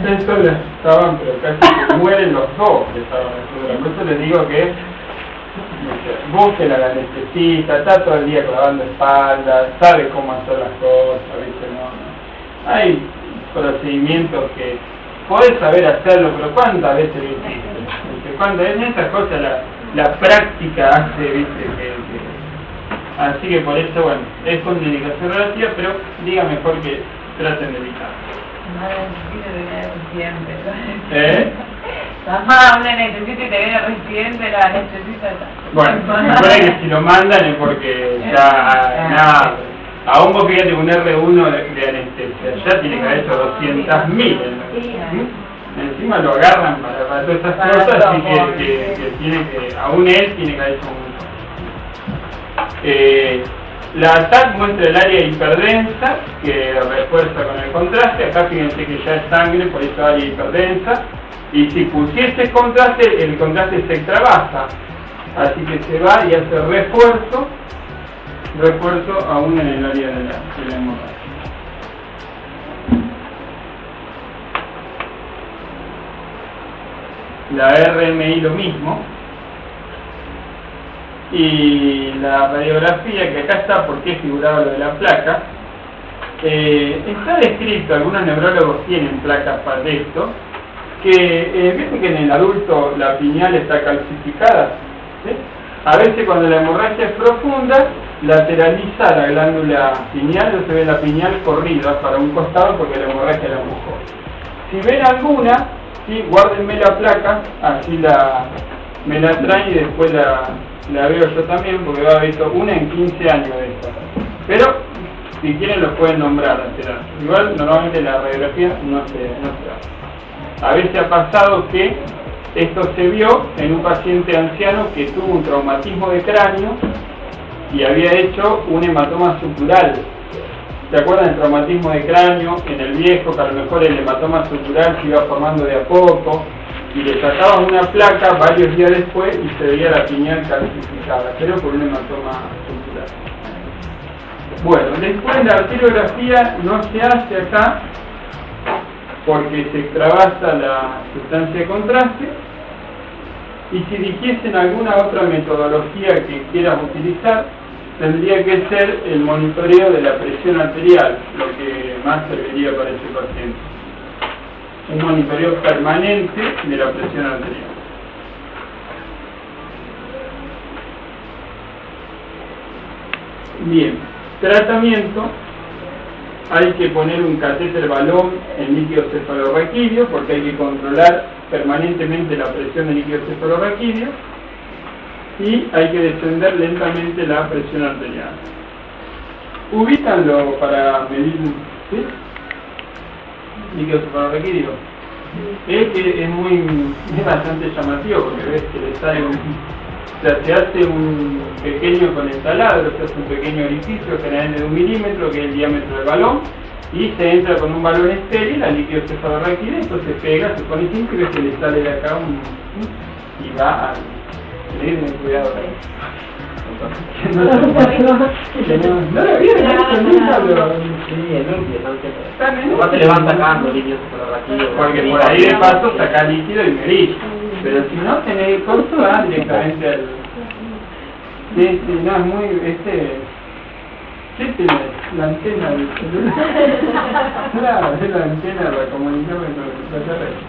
Eso estaban, pero casi mueren los dos que estaban en. Por eso les digo que busquen a la anestesista, está todo el día clavando espaldas, sabe cómo hacer las cosas, ¿viste? No. Hay procedimientos que podés saber hacerlo, pero ¿cuántas veces viste? ¿Cuántas veces esas cosas la práctica hace, viste? Así que por eso, bueno, es contraindicación relativa, pero diga mejor que traten de evitarlo. No necesito que viene residente. Mamá, una necesita y te viene residente, la necesita. Bueno, recuerda que si lo mandan es porque ya nada. Aún vos fíjate un R1 de anestesia, ya tiene que haber hecho 200.000. Encima lo agarran para todas esas cosas, así que tiene que, aún él tiene que haber hecho mucho. La TAC muestra el área hiperdensa, que refuerza con el contraste. Acá fíjense que ya es sangre, por eso área hiperdensa. Y si pusiese contraste, el contraste se extravasa. Así que se va y hace refuerzo aún en el área de la hemorragia. La RMI lo mismo. Y la radiografía, que acá está porque figuraba lo de la placa, está descrito, algunos neurólogos tienen placas para esto, que viste que en el adulto la pineal está calcificada, ¿sí? A veces cuando la hemorragia es profunda, lateraliza la glándula pineal, o se ve la pineal corrida para un costado porque la hemorragia la empujó. Si ven alguna, ¿sí? Guárdenme la placa, así me la traen y después la veo yo también, porque va a haber visto una en 15 años de esta. Pero, si quieren, los pueden nombrar. Igual, normalmente la radiografía no se hace. A veces ha pasado que esto se vio en un paciente anciano que tuvo un traumatismo de cráneo y había hecho un hematoma sutural. ¿Se acuerdan del traumatismo de cráneo en el viejo? Que a lo mejor el hematoma sutural se iba formando de a poco. Y le sacaban una placa varios días después y se veía la pineal calcificada, pero por un hematoma estructural. Bueno, después la arteriografía no se hace acá porque se extravasa la sustancia de contraste, y si dijesen alguna otra metodología que quieras utilizar, tendría que ser el monitoreo de la presión arterial, lo que más serviría para ese paciente. Un monitoreo permanente de la presión arterial. Bien, tratamiento. Hay que poner un catéter balón en líquido cefalorraquídeo porque hay que controlar permanentemente la presión del líquido cefalorraquídeo, y hay que descender lentamente la presión arterial. Ubícanlo para medir, ¿sí? Líquido cefalorraquídeo. Es que es bastante llamativo porque ves que le sale o sea, se hace un pequeño con el taladro, se hace un pequeño orificio generalmente de 1 milímetro, que es el diámetro del balón, y se entra con un balón estéril al líquido cefalorraquídeo, entonces se pega, se pone cinco y ves que le sale de acá y va a tener cuidado ahí. No lo vieron, no te levanta acá los líquidos cefalorraquídeos, porque por ahí de paso saca líquido y me brilla. Pero si no tenés el corto, va directamente al... Sí, no, es muy... ¿Qué tiene? La antena del celular. Claro, es la antena para comunicarme con el extraterrestre.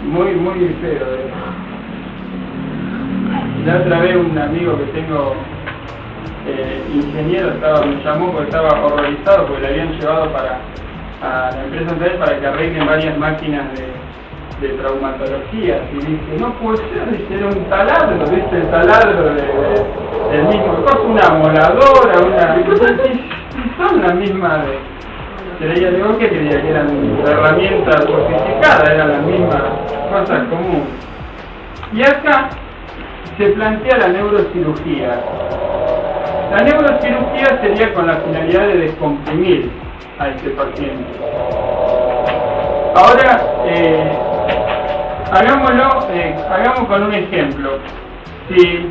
Muy feo. La otra vez un amigo que tengo, ingeniero, me llamó porque estaba horrorizado porque le habían llevado a la empresa central para que arreglen varias máquinas de traumatología, y dice, no puede ser, dice, era un taladro, ¿viste? El taladro del mismo cosa, una moladora, son la misma creía yo que creía que eran herramientas sofisticadas, eran las mismas cosas comunes. Y acá se plantea la neurocirugía. La neurocirugía sería con la finalidad de descomprimir a este paciente. Ahora, hagamos con un ejemplo. Si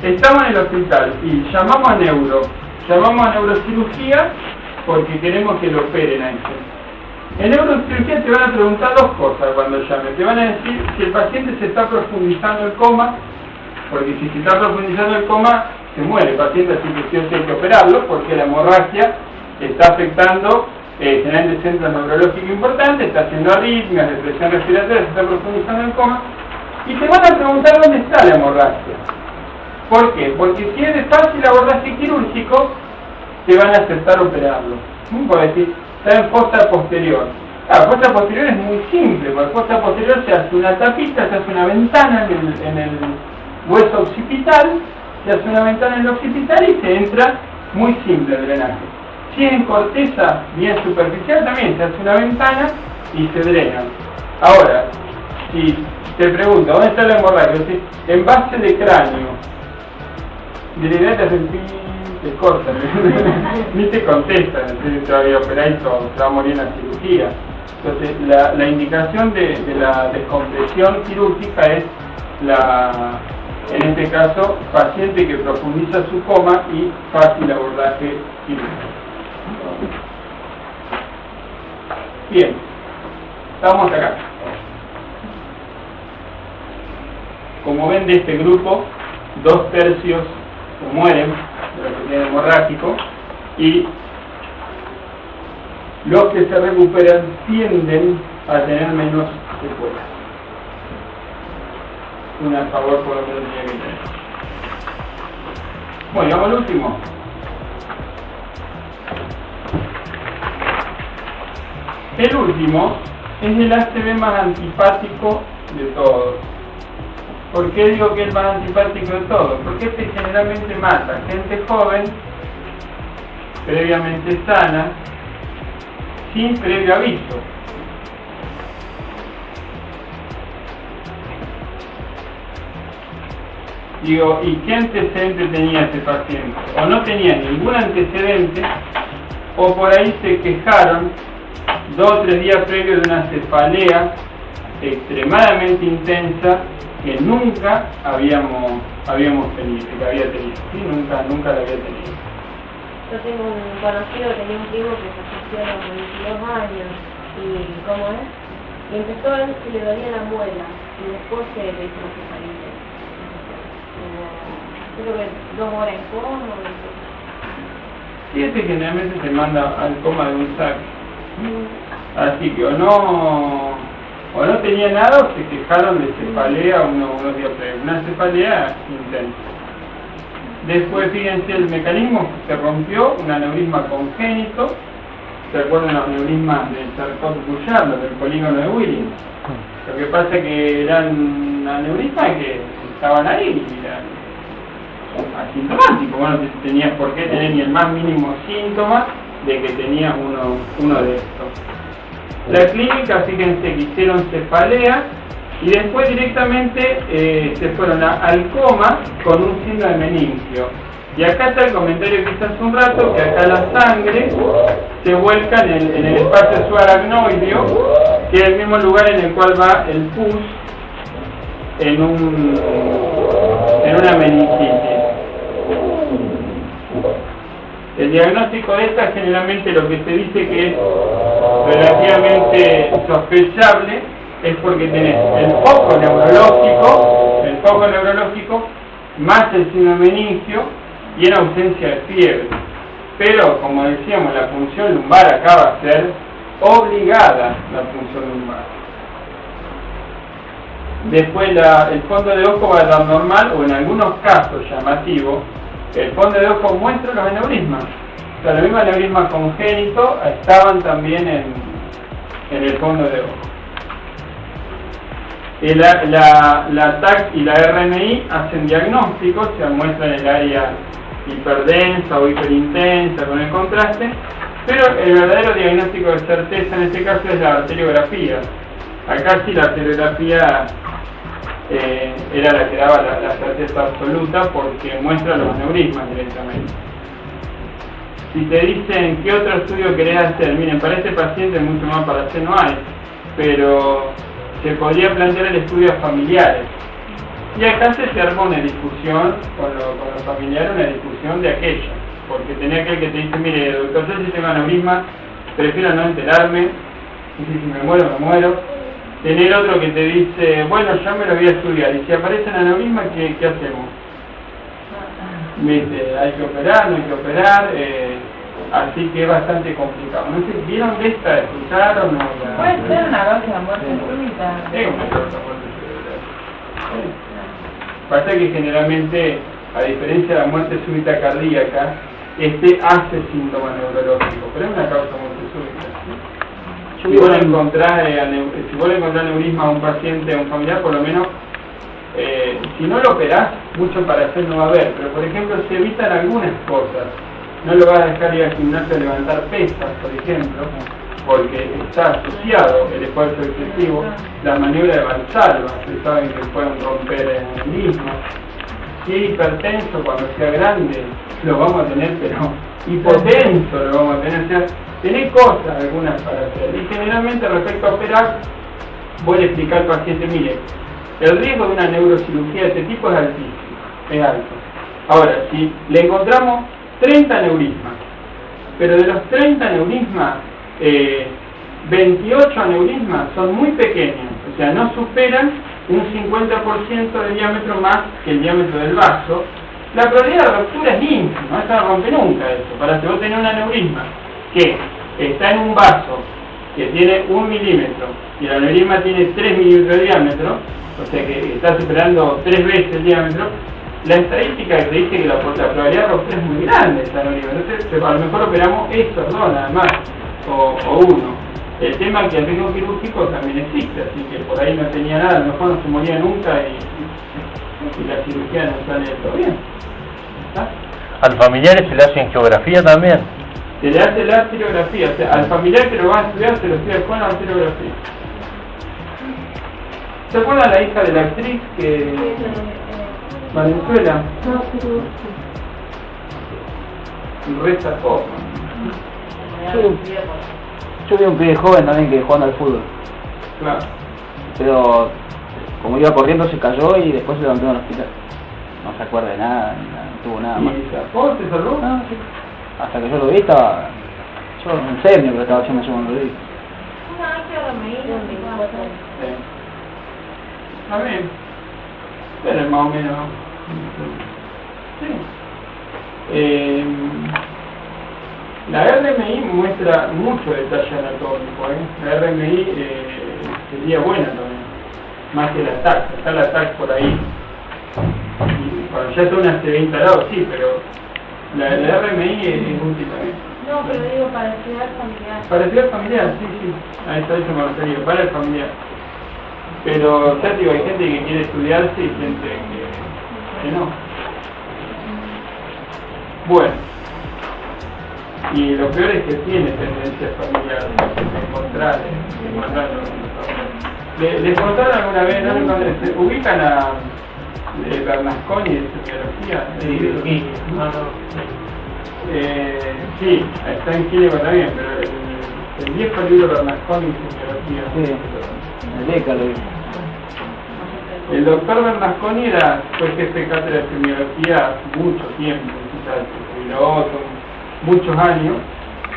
estamos en el hospital y llamamos a neurocirugía porque queremos que lo operen a este. En neurocirugía te van a preguntar dos cosas cuando llames. Te van a decir si el paciente se está profundizando el coma, porque si se está profundizando el coma, se muere el paciente, así que sí o sí hay que operarlo, porque la hemorragia está afectando generalmente centros neurológicos importantes, está haciendo arritmias, depresión respiratoria, se está profundizando el coma, y te van a preguntar dónde está la hemorragia. ¿Por qué? Porque si es de fácil abordaje quirúrgico, te van a aceptar operarlo. Puedo decir, está en fosa posterior. La fosa posterior es muy simple, porque fosa posterior se hace una tapita, se hace una ventana en el hueso occipital, se hace una ventana en el occipital y se entra muy simple el drenaje. Si es en corteza bien superficial también se hace una ventana y se drena. Ahora, si te pregunto, ¿dónde está la hemorragia? En base de cráneo. De la idea te hacen te cortan, ni te contestan, entonces te va a operar y todo, te va a morir en la cirugía. Entonces, la indicación de la descompresión quirúrgica es en este caso, paciente que profundiza su coma y fácil abordaje quirúrgico. Bien, estamos hasta acá. Como ven de este grupo, 2/3 se mueren de los que tienen hemorrágico y los que se recuperan tienden a tener menos secuelas. Una a favor por lo menos tenía que tener. Bueno, vamos al último. El último es el ACV más antipático de todos. ¿Por qué digo que es el más antipático de todos? Porque este generalmente mata gente joven, previamente sana, sin previo aviso. Digo, ¿y qué antecedente tenía este paciente? O no tenía ningún antecedente, o por ahí se quejaron 2 o 3 días previos de una cefalea extremadamente intensa que nunca habíamos tenido, que había tenido, ¿sí? Nunca la había tenido. Yo tengo un conocido que tenía un primo que falleció a los 22 años, y ¿cómo es? Y empezó a ver que le dolía la muela, y después se le hizo una cefalea. Creo que 2 horas en coma. Sí, este generalmente se manda al coma de un saco. Así que o no tenía nada o se quejaron de cefalea unos días previos. Una cefalea intensa. Después, fíjense el mecanismo, se rompió un aneurisma congénito. ¿Se acuerdan los aneurismas del sarcófago bullar, los del polígono de Willing? Lo que pasa es que eran aneurismas que estaban ahí y eran asintomáticos. Bueno, no tenías por qué tener ni el más mínimo síntoma de que tenías uno de estos. La clínica, fíjense que hicieron cefalea y después directamente se fueron al coma con un síndrome meningio. Y acá está el comentario que hice hace un rato, que acá la sangre se vuelca en el espacio subaracnoideo, que es el mismo lugar en el cual va el pus en una meningitis. El diagnóstico de esta generalmente lo que se dice que es relativamente sospechable es porque tenés el foco neurológico más el síndrome meningio y en ausencia de fiebre. Pero, como decíamos, la punción lumbar acá va a ser obligada, la punción lumbar. Después el fondo de ojo va a dar normal o en algunos casos llamativos. El fondo de ojo muestra los aneurismas. O sea, los mismos aneurismas congénitos estaban también en el fondo de ojo. La TAC y la RMI hacen diagnósticos, se muestran el área hiperdensa o hiperintensa con el contraste, pero el verdadero diagnóstico de certeza en este caso es la arteriografía. Acá sí la arteriografía era la que daba la certeza absoluta porque muestra los aneurismas directamente. Si te dicen qué otro estudio querés hacer, miren, para este paciente mucho más para hacer no hay, pero se podría plantear el estudio a familiares. Y acá se arma una discusión con los familiares, una discusión de aquello, porque tenía aquel que te dice, mire, doctor, yo si tengo aneurisma, prefiero no enterarme, y si me muero. Tener otro que te dice, bueno, ya me lo voy a estudiar, y si aparece un aneurisma, ¿qué hacemos? ¿Viste? Hay que operar, no hay que operar, así que es bastante complicado. No sé, ¿vieron de esta? ¿Escucharon? ¿Puede ser una causa de muerte súbita? Es una causa de muerte súbita. Pasa que generalmente, a diferencia de la muerte súbita cardíaca, hace síntoma neurológico, pero es una causa de muerte súbita. Si vos le encontrás aneurisma a un paciente, a un familiar, por lo menos, si no lo operás, mucho para hacer no va a haber, pero por ejemplo se evitan algunas cosas. No lo vas a dejar ir al gimnasio a levantar pesas, por ejemplo, porque está asociado el esfuerzo excesivo, la maniobra de Valsalva, que saben que pueden romper aneurismas. Si es hipertenso, cuando sea grande, lo vamos a tener, pero hipotenso lo vamos a tener. O sea, tenés cosas algunas para hacer. Y generalmente respecto a operar, voy a explicar al paciente, mire, el riesgo de una neurocirugía de este tipo es altísimo, es alto. Ahora, si le encontramos 30 aneurismas, pero de los 30 aneurismas, 28 aneurismas son muy pequeños, o sea, no superan un 50% de diámetro más que el diámetro del vaso, la probabilidad de ruptura es ínfima, no se rompe nunca eso. Para que vos tenés un aneurisma que está en un vaso que tiene 1 milímetro y el aneurisma tiene 3 milímetros de diámetro, o sea que está superando 3 veces el diámetro, la estadística te dice que la probabilidad de ruptura es muy grande ese aneurisma. Entonces a lo mejor operamos estos dos nada más, o uno. El tema es que el riesgo quirúrgico también existe, así que por ahí no tenía nada, a lo mejor no se moría nunca y la cirugía no sale todo bien. ¿Está? ¿Al familiar se le hace angiografía también? Se le hace la arteriografía, o sea, al familiar que lo va a estudiar se lo estudia con la arteriografía. ¿Se acuerdan la hija de la actriz que... Valenzuela? Reza poco. Yo vi un pibe joven también que jugando al fútbol. Claro. Pero como iba corriendo se cayó y después se levantó en el hospital. No se acuerda de nada, no tuvo nada más. ¿Y se zafó? ¿Se salvó? No, sí. Hasta que yo lo vi estaba... Yo un serio que estaba haciendo yo cuando lo vi. Una vez que RMI no me encuentro. Está bien. Pero es más o menos... Sí. La RMI muestra mucho detalle anatómico, La RMI sería buena también, más que la TAC. Está la TAC por ahí. Y cuando ya son se ve instalado, sí, pero la RMI es útil también. No, pero digo para estudiar familiar. Para estudiar familiar, sí. A eso me refería, para el familiar. Pero ya digo, hay gente que quiere estudiarse y gente que no. Bueno. Y lo peor es que tiene tendencias familiares, encontrarlo. ¿Les contaron alguna vez, no lo encontré, se ubican a Bernasconi de semiología? Sí, sí, está en Chile también, pero el viejo libro Bernasconi de semiología. Sí, el ECA lo vi. El doctor Bernasconi fue jefe de cátedra de semiología hace mucho tiempo, se jubiló, muchos años,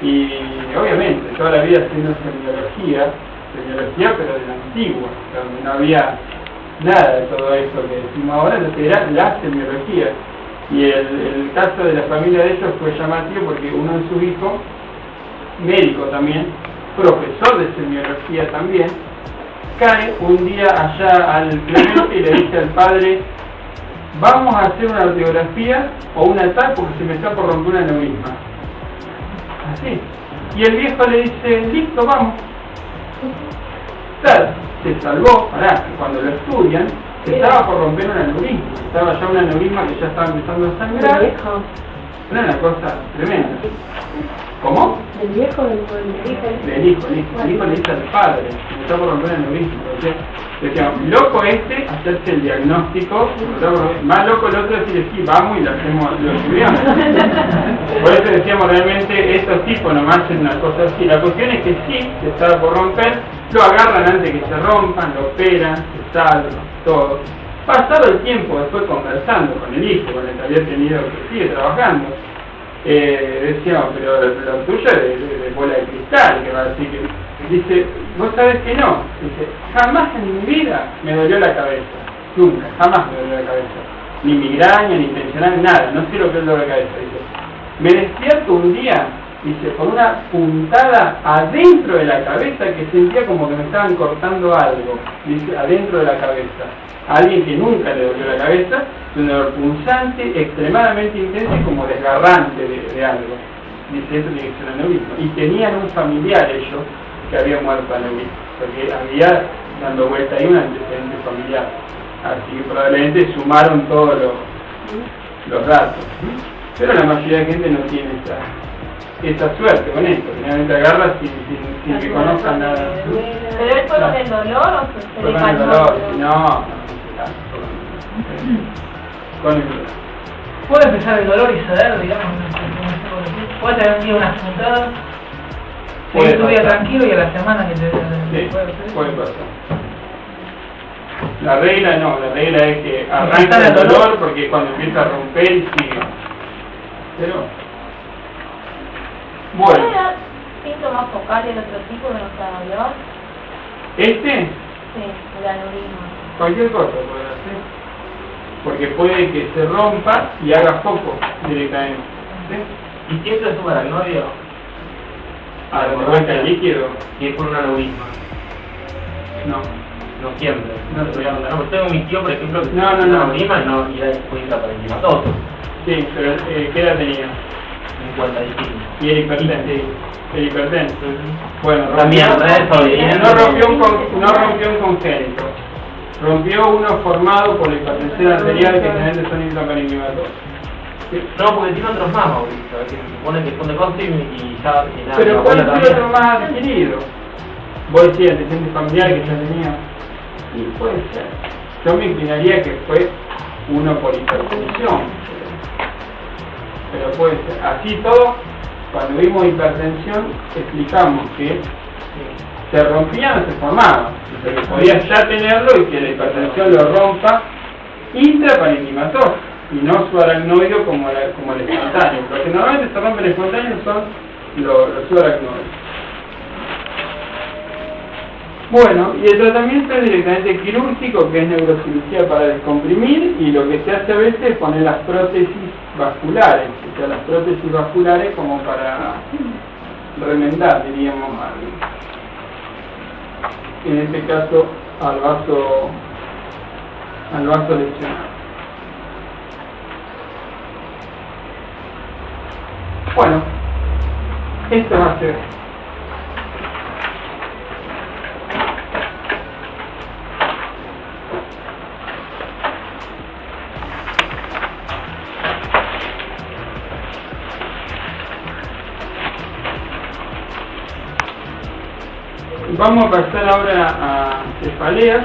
y obviamente toda la vida haciendo semiología pero de la antigua, donde no había nada de todo esto que decimos ahora, entonces era la semiología. Y el caso de la familia de ellos fue llamativo porque uno de sus hijos, médico también, profesor de semiología también, cae un día allá al Clemente y le dice al padre: vamos a hacer una radiografía o una TAC porque se me está por romper un aneurisma. así. Y el viejo le dice, listo, vamos. Claro, se salvó, cuando lo estudian, estaba por romper un aneurisma, estaba ya un aneurisma que ya estaba empezando a sangrar. Era una cosa tremenda. ¿Cómo? ¿El viejo del hijo? Del hijo. El hijo le dice al padre, está por romper el aneurisma. Entonces, decíamos, loco hacerse el diagnóstico, más loco el otro decir, sí, vamos y lo hacemos, lo estudiamos. Por eso decíamos, realmente, estos tipos nomás hacen una cosa así. La cuestión es que sí, se estaba por romper, lo agarran antes que se rompan, lo operan, se salvan, todo. Pasado el tiempo, después conversando con el hijo, con el que había tenido, que sigue trabajando, decíamos, pero lo tuyo es de bola de cristal, que va a decir que... Dice, vos sabés que no. Dice, jamás en mi vida me dolió la cabeza. Nunca, jamás me dolió la cabeza. Ni migraña, ni intencional, nada. No sé lo que es dolor de cabeza. Dice, me despierto un día, dice, con una puntada adentro de la cabeza que sentía como que me estaban cortando algo. Dice, adentro de la cabeza. A alguien que nunca le dolió la cabeza, un dolor punzante, extremadamente intenso y como desgarrante de algo. Dice, eso tiene que ser aneurisma. Y tenían un familiar ellos que había muerto aneurisma, porque había dando vuelta ahí un antecedente familiar. Así que probablemente sumaron todos los datos. Pero la mayoría de gente no tiene esa suerte con esto, finalmente agarra sin que conozcan nada. ¿Pero él fue con el dolor o se Fue le con el calmó? dolor, no. Con el dolor. Puede empezar el dolor y ceder, digamos, puede tener un día unas puntadas, seguir tu día tranquilo y a la semana que te... Sí, puede pasar. La regla no, la regla es que arranca el dolor porque cuando empieza a romper y sigue. Pero... ¿Cuál Bueno. era síntomas focales del otro tipo que nos habló? Este, Sí, el aneurisma. cualquier cosa puede hacer. Porque puede que se rompa y haga foco directamente. ¿Sí? ¿Y si esto es un aracnoide? A la vuelta el líquido, Si es por un aneurisma. no. No siempre. No siempre. No, porque tengo mi tío, por ejemplo, que No, tiene no. aneurisma y era después intraparenquimatoso. Sí, pero ¿qué edad tenía? 55. Y el hipertenso. El hipertenso. Bueno, También, no rompió un congénito. Rompió uno formado por la hipertensión arterial que generalmente son intraparenquimatosos. No, porque tiene otros más, Mauricio, que se supone que son de Conce y ya... nada, Pero la ¿cuál abuela fue otro también. más adquirido? Vos decías antecedente familiar que ya tenía. Y puede ser. Yo me inclinaría que fue uno por hipertensión. Pero puede ser. Así todo, cuando vimos hipertensión, explicamos que se rompía o se formaba. O sea, que podías ya tenerlo y que la hipertensión lo rompa intraparenquimatoso y no subaracnoideo como el espontáneo. Lo que normalmente se rompen espontáneos son los subaracnoides. Bueno, y el tratamiento es directamente quirúrgico, que es neurocirugía para descomprimir, y lo que se hace a veces es poner las prótesis vasculares, o sea, las prótesis vasculares como para remendar, diríamos, en este caso al vaso lesionado. Bueno, esto va a ser vamos a pasar ahora a cefaleas,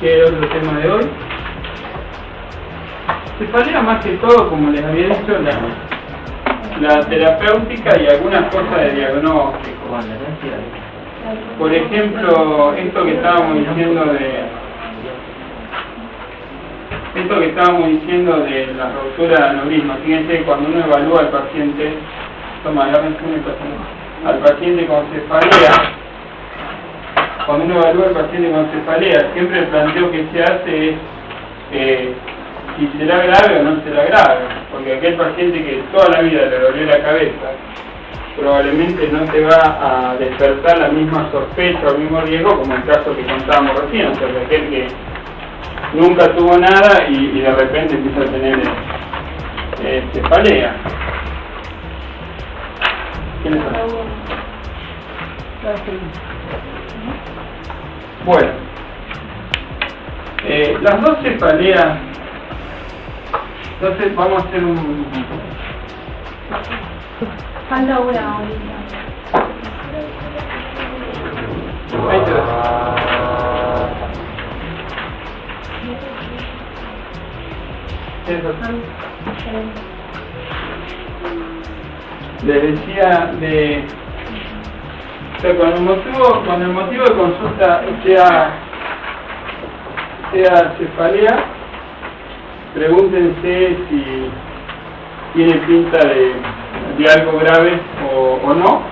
que es otro tema de hoy. Cefalea más que todo, como les había dicho, la terapéutica y algunas cosas de diagnóstico. Por ejemplo, esto que estábamos diciendo de la ruptura de aneurisma. Fíjense, cuando uno evalúa al paciente, al paciente con cefalea, cuando uno evalúa al paciente con cefalea, siempre el planteo que se hace es si será grave o no será grave, porque aquel paciente que toda la vida le dolió la cabeza, probablemente no te va a despertar la misma sospecha o el mismo riesgo como el caso que contábamos recién, o sea, de aquel que nunca tuvo nada y de repente empieza a tener cefalea. ¿Quiénes son? Bueno, las dos cefaleas, entonces vamos a hacer un... Falta una ahorita. Ahí te Eso. Les decía de... O sea, cuando el motivo de consulta sea cefalea, pregúntense si tiene pinta de algo grave o no,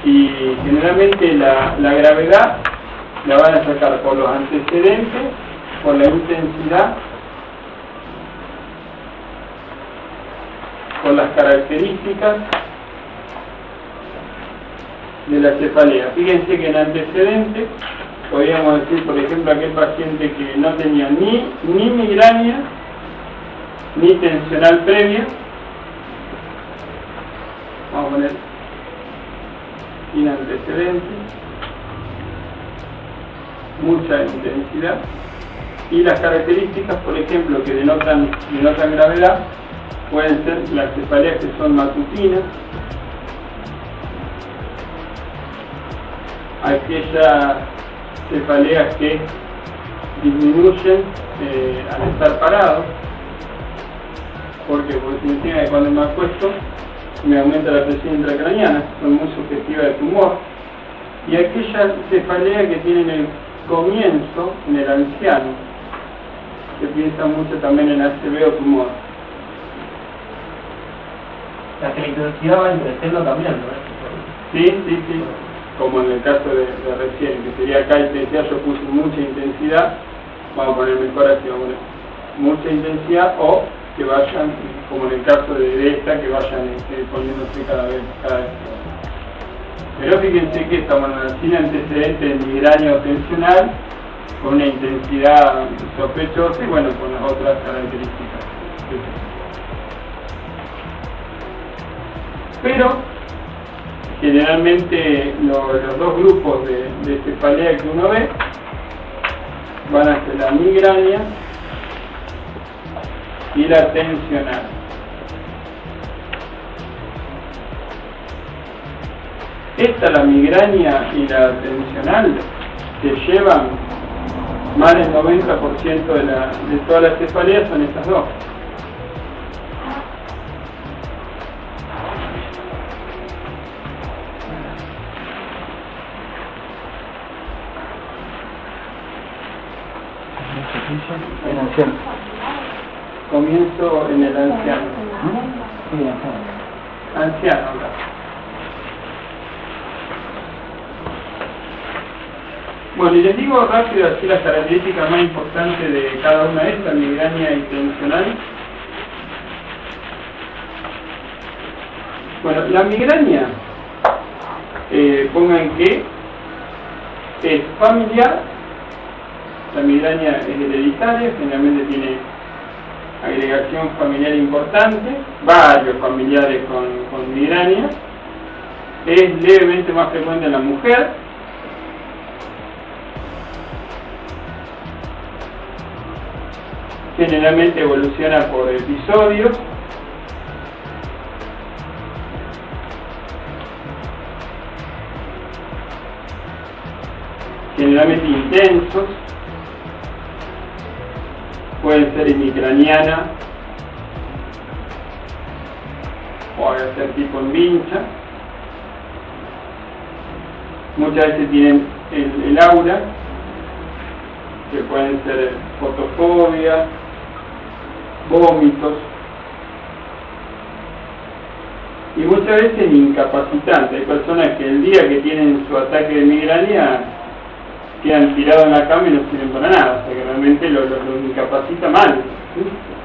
y generalmente la gravedad la van a sacar por los antecedentes, por la intensidad, por las características de la cefalea. Fíjense que en antecedentes podríamos decir, por ejemplo, aquel paciente que no tenía ni migraña ni tensional previa. Vamos a poner sin antecedentes, mucha intensidad, y las características, por ejemplo, que denotan gravedad, pueden ser las cefaleas que son matutinas, aquellas cefaleas que disminuyen al estar parados, porque significa que cuando me acuesto me aumenta la presión intracraneana, son muy sugestivas de tumor, y aquellas cefaleas que tienen el comienzo en el anciano, se piensa mucho también en ACV o tumor. O sea, que la intensidad va creciendo también, ¿no? Sí, como en el caso de recién, que sería acá intensidad, yo puse mucha intensidad, vamos a poner mejor así, vamos a poner mucha intensidad, o que vayan, como en el caso de esta, que vayan poniéndose cada vez. Pero fíjense que estamos sin antecedentes de migraña o tensional, con una intensidad sospechosa y bueno, con las otras características. Pero generalmente los dos grupos de cefalea que uno ve van a ser la migraña y la tensional. La migraña y la tensional que llevan más del 90% de todas las cefaleas son estas dos. En anciano. Comienzo en el anciano. Sí, Anciano, acá. Bueno, y les digo rápido así las características más importantes de cada una de estas, migraña y tensional. Bueno, la migraña, pongan que es familiar, la migraña es hereditaria, generalmente tiene agregación familiar importante, varios familiares con migraña, es levemente más frecuente en la mujer, generalmente evoluciona por episodios, generalmente intensos, pueden ser hemicraniana o ser tipo en vincha. Muchas veces tienen el aura, que pueden ser fotofobia, vómitos, y muchas veces incapacitantes. Hay personas que el día que tienen su ataque de migraña quedan tirados en la cama y no sirven para nada, o sea que realmente los incapacita mal.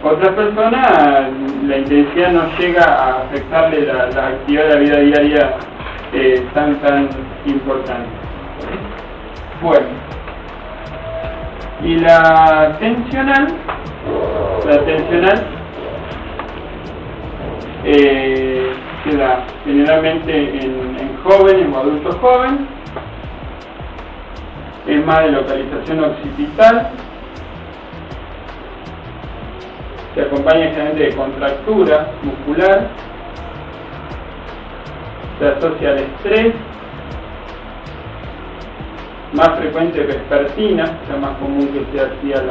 Otras personas la intensidad no llega a afectarle la actividad de la vida diaria tan importante. Bueno, y la tensional se da generalmente en jóvenes o adultos jóvenes, es más de localización occipital, se acompaña generalmente de contractura muscular, se asocia al estrés, más frecuente vespertina, o sea, más común que sea así a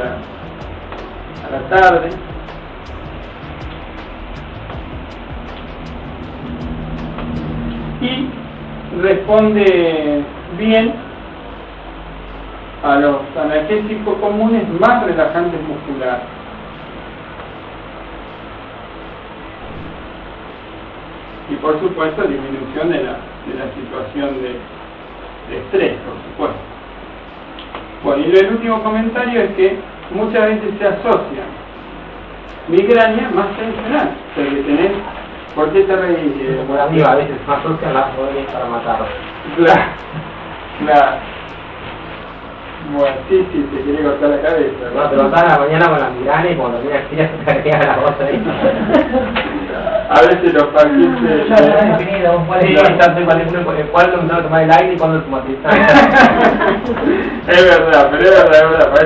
la tarde. Y responde bien a los analgésicos comunes más relajantes musculares. Y por supuesto disminución de la situación de estrés, por supuesto. Bueno, y el último comentario es que muchas veces se asocia migraña más tensional, o sea que tenés, ¿por qué te reís? Por amigo, a veces me asocian las rodillas para matarlos. Claro. Bueno, sí, te quiere cortar la cabeza. No, te levantás a la mañana con la migraña y cuando terminas el día se te queda la voz ahí. A veces los pacientes... Ya lo has definido, cuál es cuándo empezar a tomar el aire y cuándo automatizar. Es verdad, para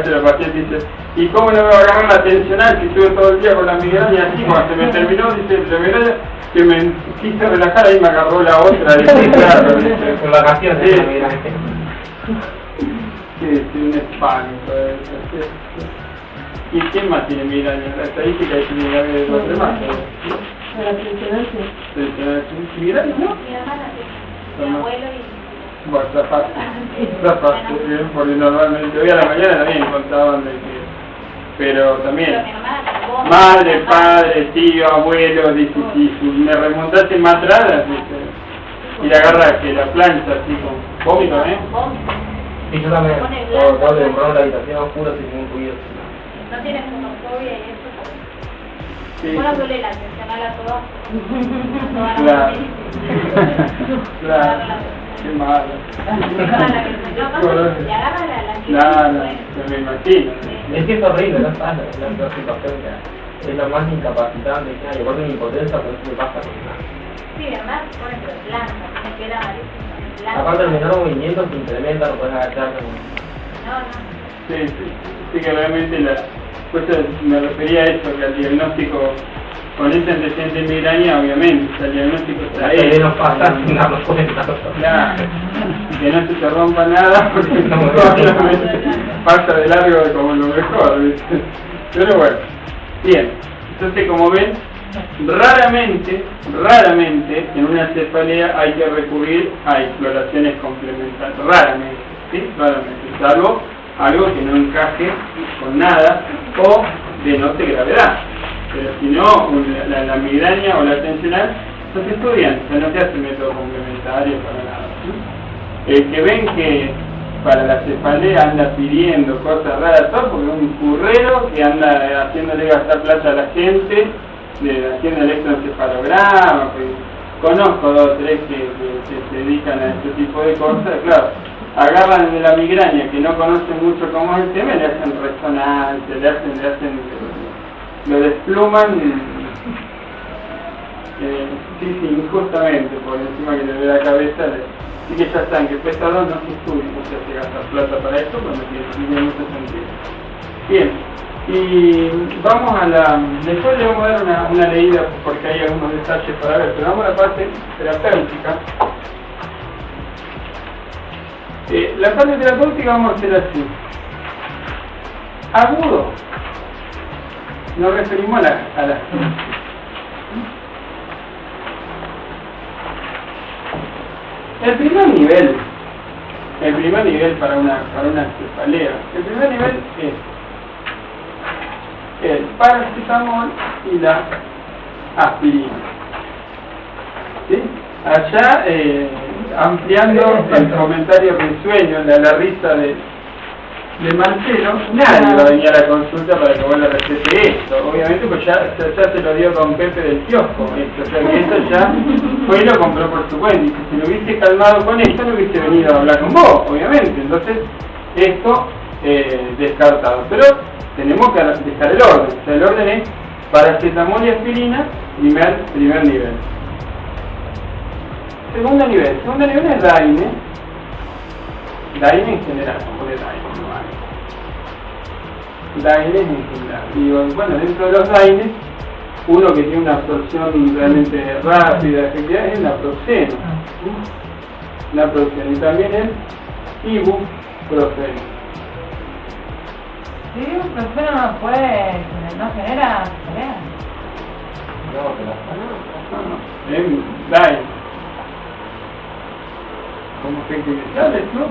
eso los pacientes dicen, ¿y cómo no me va a agarrar la tensional si estuve todo el día con la migraña así? Cuando se me terminó, dice, la migraña, que me quise relajar, ahí me agarró la otra, dice, claro, dice, en vacaciones sí. la migraña. Sí, un espanto eso. ¿Y quién más tiene migraña? La estadística es migraña de los demás. Para tensionar, sí. ¿Migraña, no? Mi hermana, mi abuelo y... Bueno, está fácil, bien, porque normalmente hoy a la mañana también contaban de que... Pero también, madre, padre, tío, abuelo, dice, si me remontaste más atrás, dice, y le agarra que la plancha así con vómito, ¿eh? Sí, yo también, tengo que comprar una habitación oscura sin ningún ruido. No tienes fotofobia y eso. Sí. Bueno, duele la tensional a todas. Claro. Claro. Qué malo. Le agarra la No, se me imagino. Es que es horrible, no pasa, es la peor situación que es la más incapacitante que hay. Igual una impotencia, pero eso me pasa con nada. Sí, además pones el plan, me queda malísimo. Aparte el menor movimiento se incrementa, no puedes agacharte. Sí, que realmente pues me refería a eso, que al diagnóstico con ese antecedente de migraña, obviamente, el diagnóstico está ahí. Que no pasa sin darnos cuenta. Claro, que no se te rompa nada, porque pasa de largo como lo mejor, ¿viste? Pero bueno, bien, entonces como ven, raramente en una cefalea hay que recurrir a exploraciones complementarias, raramente, ¿sí? Raramente, salvo algo que no encaje con nada o denote gravedad. Pero si no, la migraña o la tensional no se estudian, o sea, no se hace método complementario para nada, ¿sí? Que ven que para la cefalea anda pidiendo cosas raras, todo porque es un currero que anda haciéndole gastar plata a la gente, haciendo electroencefalograma, pues, conozco 2 o 3 que se dedican a este tipo de cosas, claro, agarran de la migraña que no conocen mucho cómo es el tema, le hacen resonancia, le hacen lo despluman, sí, injustamente, por encima que le ve la cabeza, sí que ya están, que pesa 2 no se estudia, o sea, se gasta plata para esto, cuando tiene mucho sentido. Bien. Y vamos después le vamos a dar una leída porque hay algunos detalles para ver, pero vamos a la parte terapéutica. La parte terapéutica vamos a hacer así. Agudo. Nos referimos a la El primer nivel para una cefalea, el primer nivel es el paracetamol y la aspirina. ¿Sí? Allá, ampliando el comentario risueño, la risa de Marcelo, nadie va a venir a la consulta para que vos le recete esto. Obviamente, pues ya se lo dio con Pepe del kiosco. O sea que esto ya fue y lo compró por su cuenta. Y si lo hubiese calmado con esto, no hubiese venido a hablar con vos, obviamente. Entonces, esto descartado. Pero tenemos que dejar el orden. O sea, el orden es paracetamol y aspirina, primer nivel. segundo nivel. El segundo nivel es Daine. Daine en general, no pone Daine, no hay. Daines en general. Y bueno, dentro de los Daines, uno que tiene una absorción realmente rápida, efectiva, es el naproxeno. Naproxeno. Y también el ibuprofeno. Sí, el profeno no puede, no genera pelea. No. Es Daine. ¿Cómo efecto inicial, no?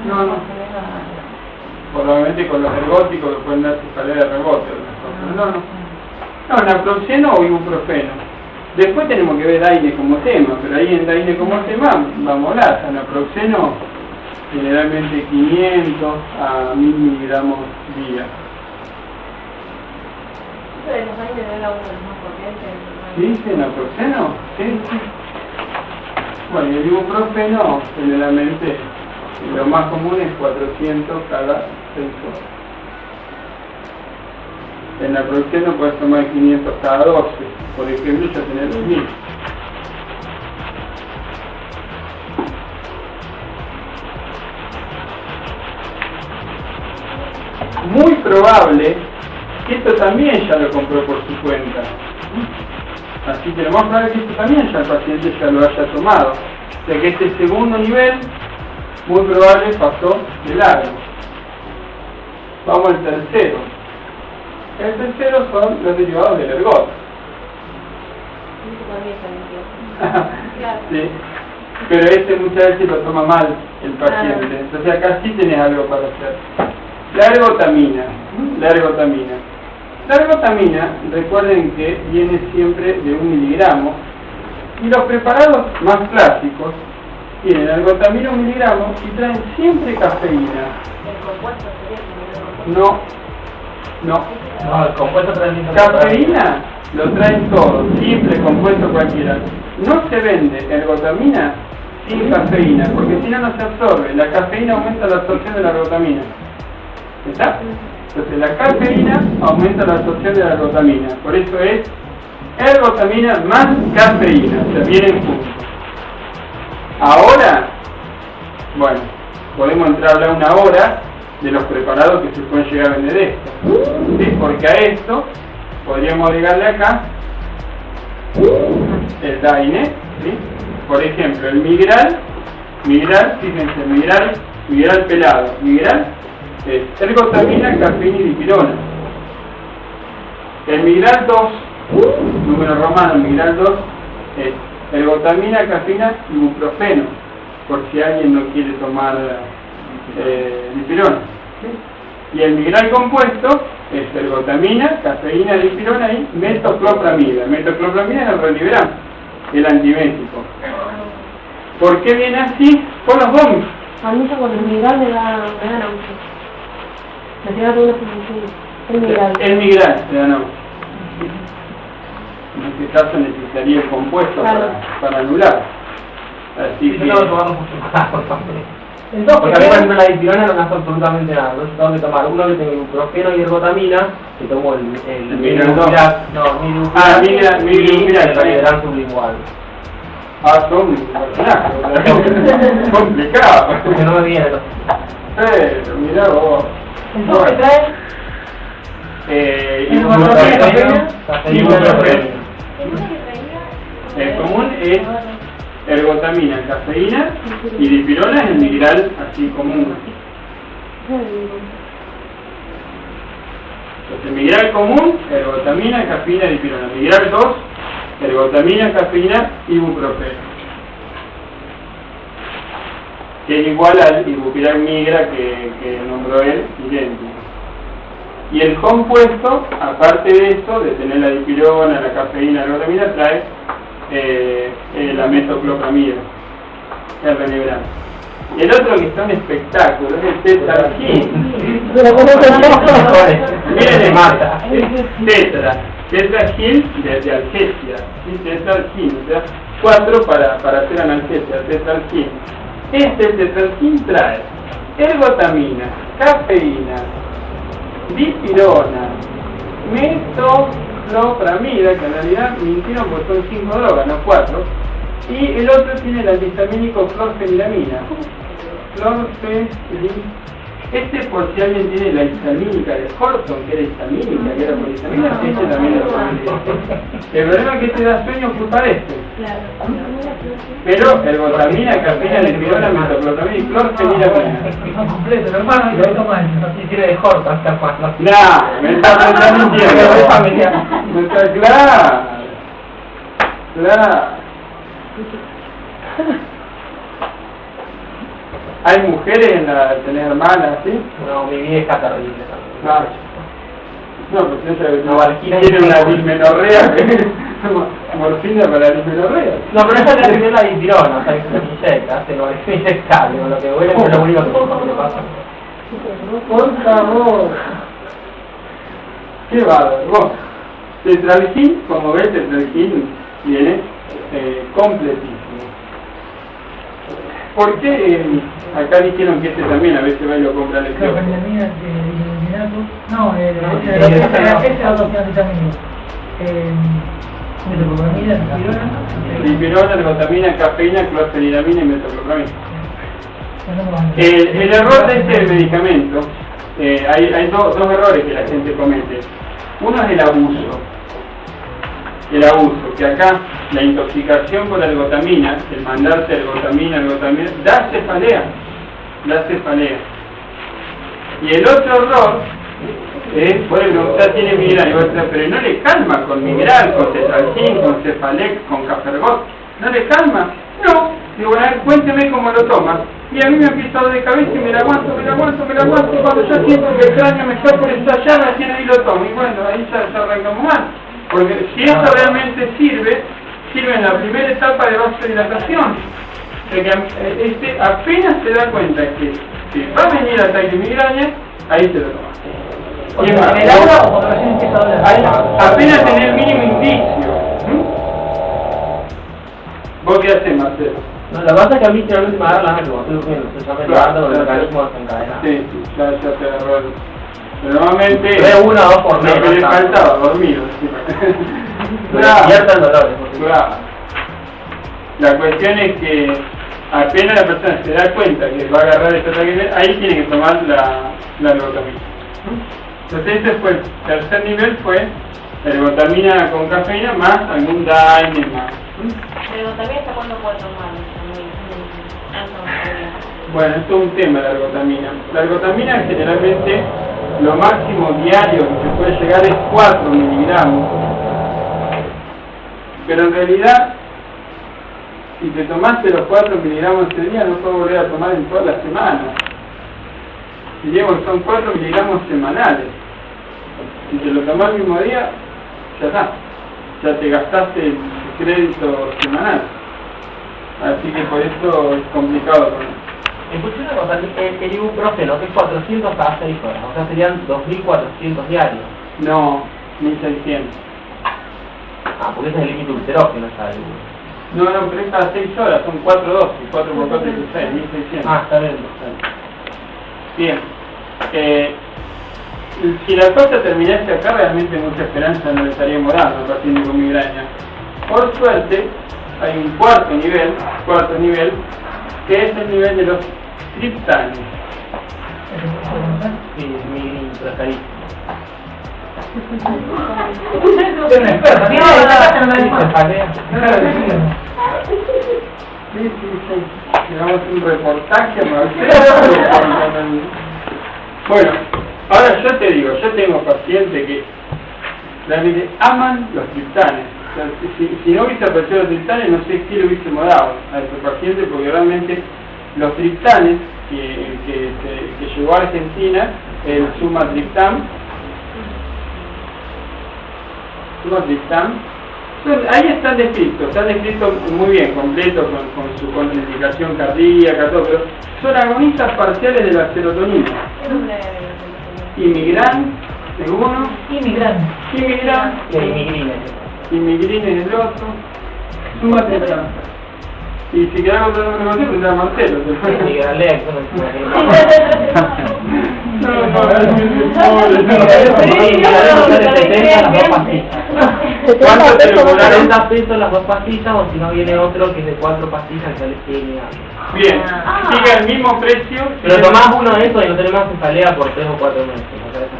No. Probablemente con los ergóticos que pueden dar cefalea de rebote. No, naproxeno o ibuprofeno. Después tenemos que ver Daine como tema, pero ahí en Daine como tema vamos a hablar. Naproxeno generalmente 500 a 1000 miligramos día. Eso de los Daines era uno de los más potentes. ¿Sí dice naproxeno? Sí. Bueno, y el ibuprofeno generalmente lo más común es 400 cada 6 horas. El naproxeno puedes tomar 500 cada 12, por ejemplo, ya tenés 1000. Muy probable que esto también ya lo compró por su cuenta. Así que lo más probable es que esto también ya el paciente ya lo haya tomado. O sea que este segundo nivel, muy probable pasó de largo. Vamos al tercero. El tercero son los derivados del ergot. Sí. Pero este muchas veces lo toma mal el paciente. Entonces acá sí tenés algo para hacer. La ergotamina. La ergotamina, recuerden que viene siempre de 1 miligramo. Y los preparados más clásicos tienen ergotamina 1 miligramo y traen siempre cafeína. ¿El compuesto sería el No. No, el compuesto trae Cafeína lo traen todo, simple, compuesto cualquiera. No se vende ergotamina sin cafeína, porque si no, no se absorbe. La cafeína aumenta la absorción de la ergotamina. ¿Está? Entonces la cafeína aumenta la absorción de la ergotamina. Por eso es ergotamina más cafeína, o sea, vienen juntos. Ahora, bueno, podemos entrar a hablar una hora de los preparados que se pueden llegar a vender esto. ¿Sí? Porque a esto podríamos agregarle acá el Daine, ¿sí? Por ejemplo, el Migral, fíjense, Migral pelado. Migral es ergotamina, cafeína y dipirona. El Migral 2, número romano, Migral 2, es ergotamina, cafeína y ibuprofeno, por si alguien no quiere tomar dipirona. ¿Sí? Y el Migral compuesto es ergotamina, cafeína, dipirona y metoclopramida. Metoclopramida es el Reliberan, el antimético. ¿Por qué viene así? Por los vómitos. A mí ya con el Migral me da náusea. Me tiene alguna sensación. El Migral. El Migral te da náusea. En este caso necesitaría el compuesto para anular. Así que... tengo que tomar mucho. Entonces, porque a mí, por ejemplo, la dipirona no me hace absolutamente nada. Entonces tengo que tomar uno que tenga ibuprofeno y ergotamina, que tomo el Migral 2. Migral Reliberan sublingual. Son personajes complicados. Porque no me viene. Pero mirá vos. Entonces trae Ibuprofeno. ¿Qué El común es ergotamina, cafeína y dipirona es el Migral así común. Entonces, Migral común, ergotamina, cafeína, dipirona. Migral 2, ergotamina, cafeína, ibuprofeno. Que es igual al ibupiral migra que nombró él, idéntico. Y el compuesto, aparte de eso, de tener la dipirona, la cafeína, la ergotamina, trae la metoclopramida, el Reliberan. Y el otro que está un espectáculo es el tetragil. Miren el mata, tetragil de Algesia, ¿sí? Tetragil, o sea, 4 para hacer analgesia, tetragil. Este tetragil trae ergotamina, cafeína, dipirona, cloframida, que en realidad mintieron porque son 5 drogas, no 4. Y el otro tiene el antihistamínico clorfeniramina. Este, por si alguien tiene la histamínica de Horton, que era histamínica, que era polihistamínica, este también lo puede. El problema es que este da sueño ocupar este. Pero ergotamina, cafeína, lepidona, metoclopramina y clorfeniramina. No completo, hermano, y lo toma el tiene de Horton hasta cuando. Nah, me está mintiendo. Claro. ¿Hay mujeres en la tener hermanas, sí? No, mi vieja terrible también. No, pues tiene una dismenorrea, morfina para la dismenorrea. No, pero esa te tiene la dipirona, o sea, que se inyecta, hace no es inyectable, con lo que huele es lo único que le pasa. Por favor. Qué bárbaro. Bueno, tetralgin, como ves, tetralgin viene completísimo. ¿Por qué acá dijeron que este también a veces va y lo compra el Claro, no, ese autofiantitamina. Metoclopramina, dipirona, ergotamina, cafeína, clorfeniramina y metoclopramina. El error de este medicamento, hay dos errores que la gente comete. Uno es el abuso. Que acá la intoxicación por ergotamina, el mandarse ergotamina, da cefalea. Y el otro error es, bueno, ya tiene migraña, pero no le calma con migral, con tetralgin, con cefalex, con cafergot, no le calma. No, digo, bueno, a ver, cuénteme cómo lo toma. Y a mí me empieza a dar de cabeza y me la aguanto, y cuando yo siento que el cráneo me está por estallar, recién ahí lo tomo. Y bueno, ahí ya arrancamos mal. Porque si esto realmente sirve en la primera etapa de vasodilatación. Este apenas se da cuenta que va a venir ataque de migraña, ahí se lo toma. Y es más, apenas tener el mínimo indicio. ¿Vos qué haces, Marcelo? No, la pasa es que a mí generalmente me agarra la noche cuando estoy durmiendo, se llama levantando con el organismo desencadenado. Sí, ya te agarró el... Pero normalmente... Ve 1 o 2 por mes. Lo que le faltaba, dormido. Despierta el dolor. Claro. La cuestión es que apenas la persona se da cuenta que va a agarrar este ataque, ahí tiene que tomar la ergotamina. Entonces este fue el tercer nivel, fue ergotamina con cafeína más algún daño más. ¿La ergotamina hasta cuándo puede tomar? Bueno, esto es un tema, la ergotamina. La ergotamina generalmente lo máximo diario que se puede llegar es 4 miligramos. Pero en realidad, si te tomaste los 4 miligramos ese día, no puedes volver a tomar en toda la semana. Diríamos que son 4 miligramos semanales. Si te lo tomás el mismo día, ya está. Ya te gastaste el crédito semanal. Así que por eso es complicado con eso. Escuché una cosa, el ibuprofeno, que es 400 cada 6 horas, o sea, serían 2.400 diarios. No, 1.600. Ah, porque ese es el límite ulterógeno, ¿sabes? No, pero es cada 6 horas, son 4 dosis, 4 por 4 es 6, 1.600. Ah, está bien. Bien. Si la cosa terminase acá, realmente mucha esperanza no le estaríamos dando al paciente con migraña. Por suerte, hay un cuarto nivel, que es el nivel de los triptanes. Sí, mi preferís. Llegamos un reportaje a Bueno, ahora yo te digo, yo tengo pacientes que realmente aman los triptanes. O sea, si no hubiese aparecido los triptanes, no sé qué le hubiésemos dado a estos pacientes, porque realmente los triptanes que llegó a Argentina, el sumatriptan, ahí están descritos muy bien, completos, con su contraindicación cardíaca, todo, pero son agonistas parciales de la serotonina. Imigran, el uno. Imigran. Y migrina en el otro. Sumatriptan. Y si quedamos con otro nombre, tendrá Marcelo. Migralex, No, ¿Cuánto te lo cobraron? 40 pesos las 2 pastillas, o si no viene otro que es de 4 pastillas que sale 100 y algo. Bien, sigue el mismo precio. Pero tomás uno de esos y no tenés más cefalea por 3 o 4 meses. O sea, eso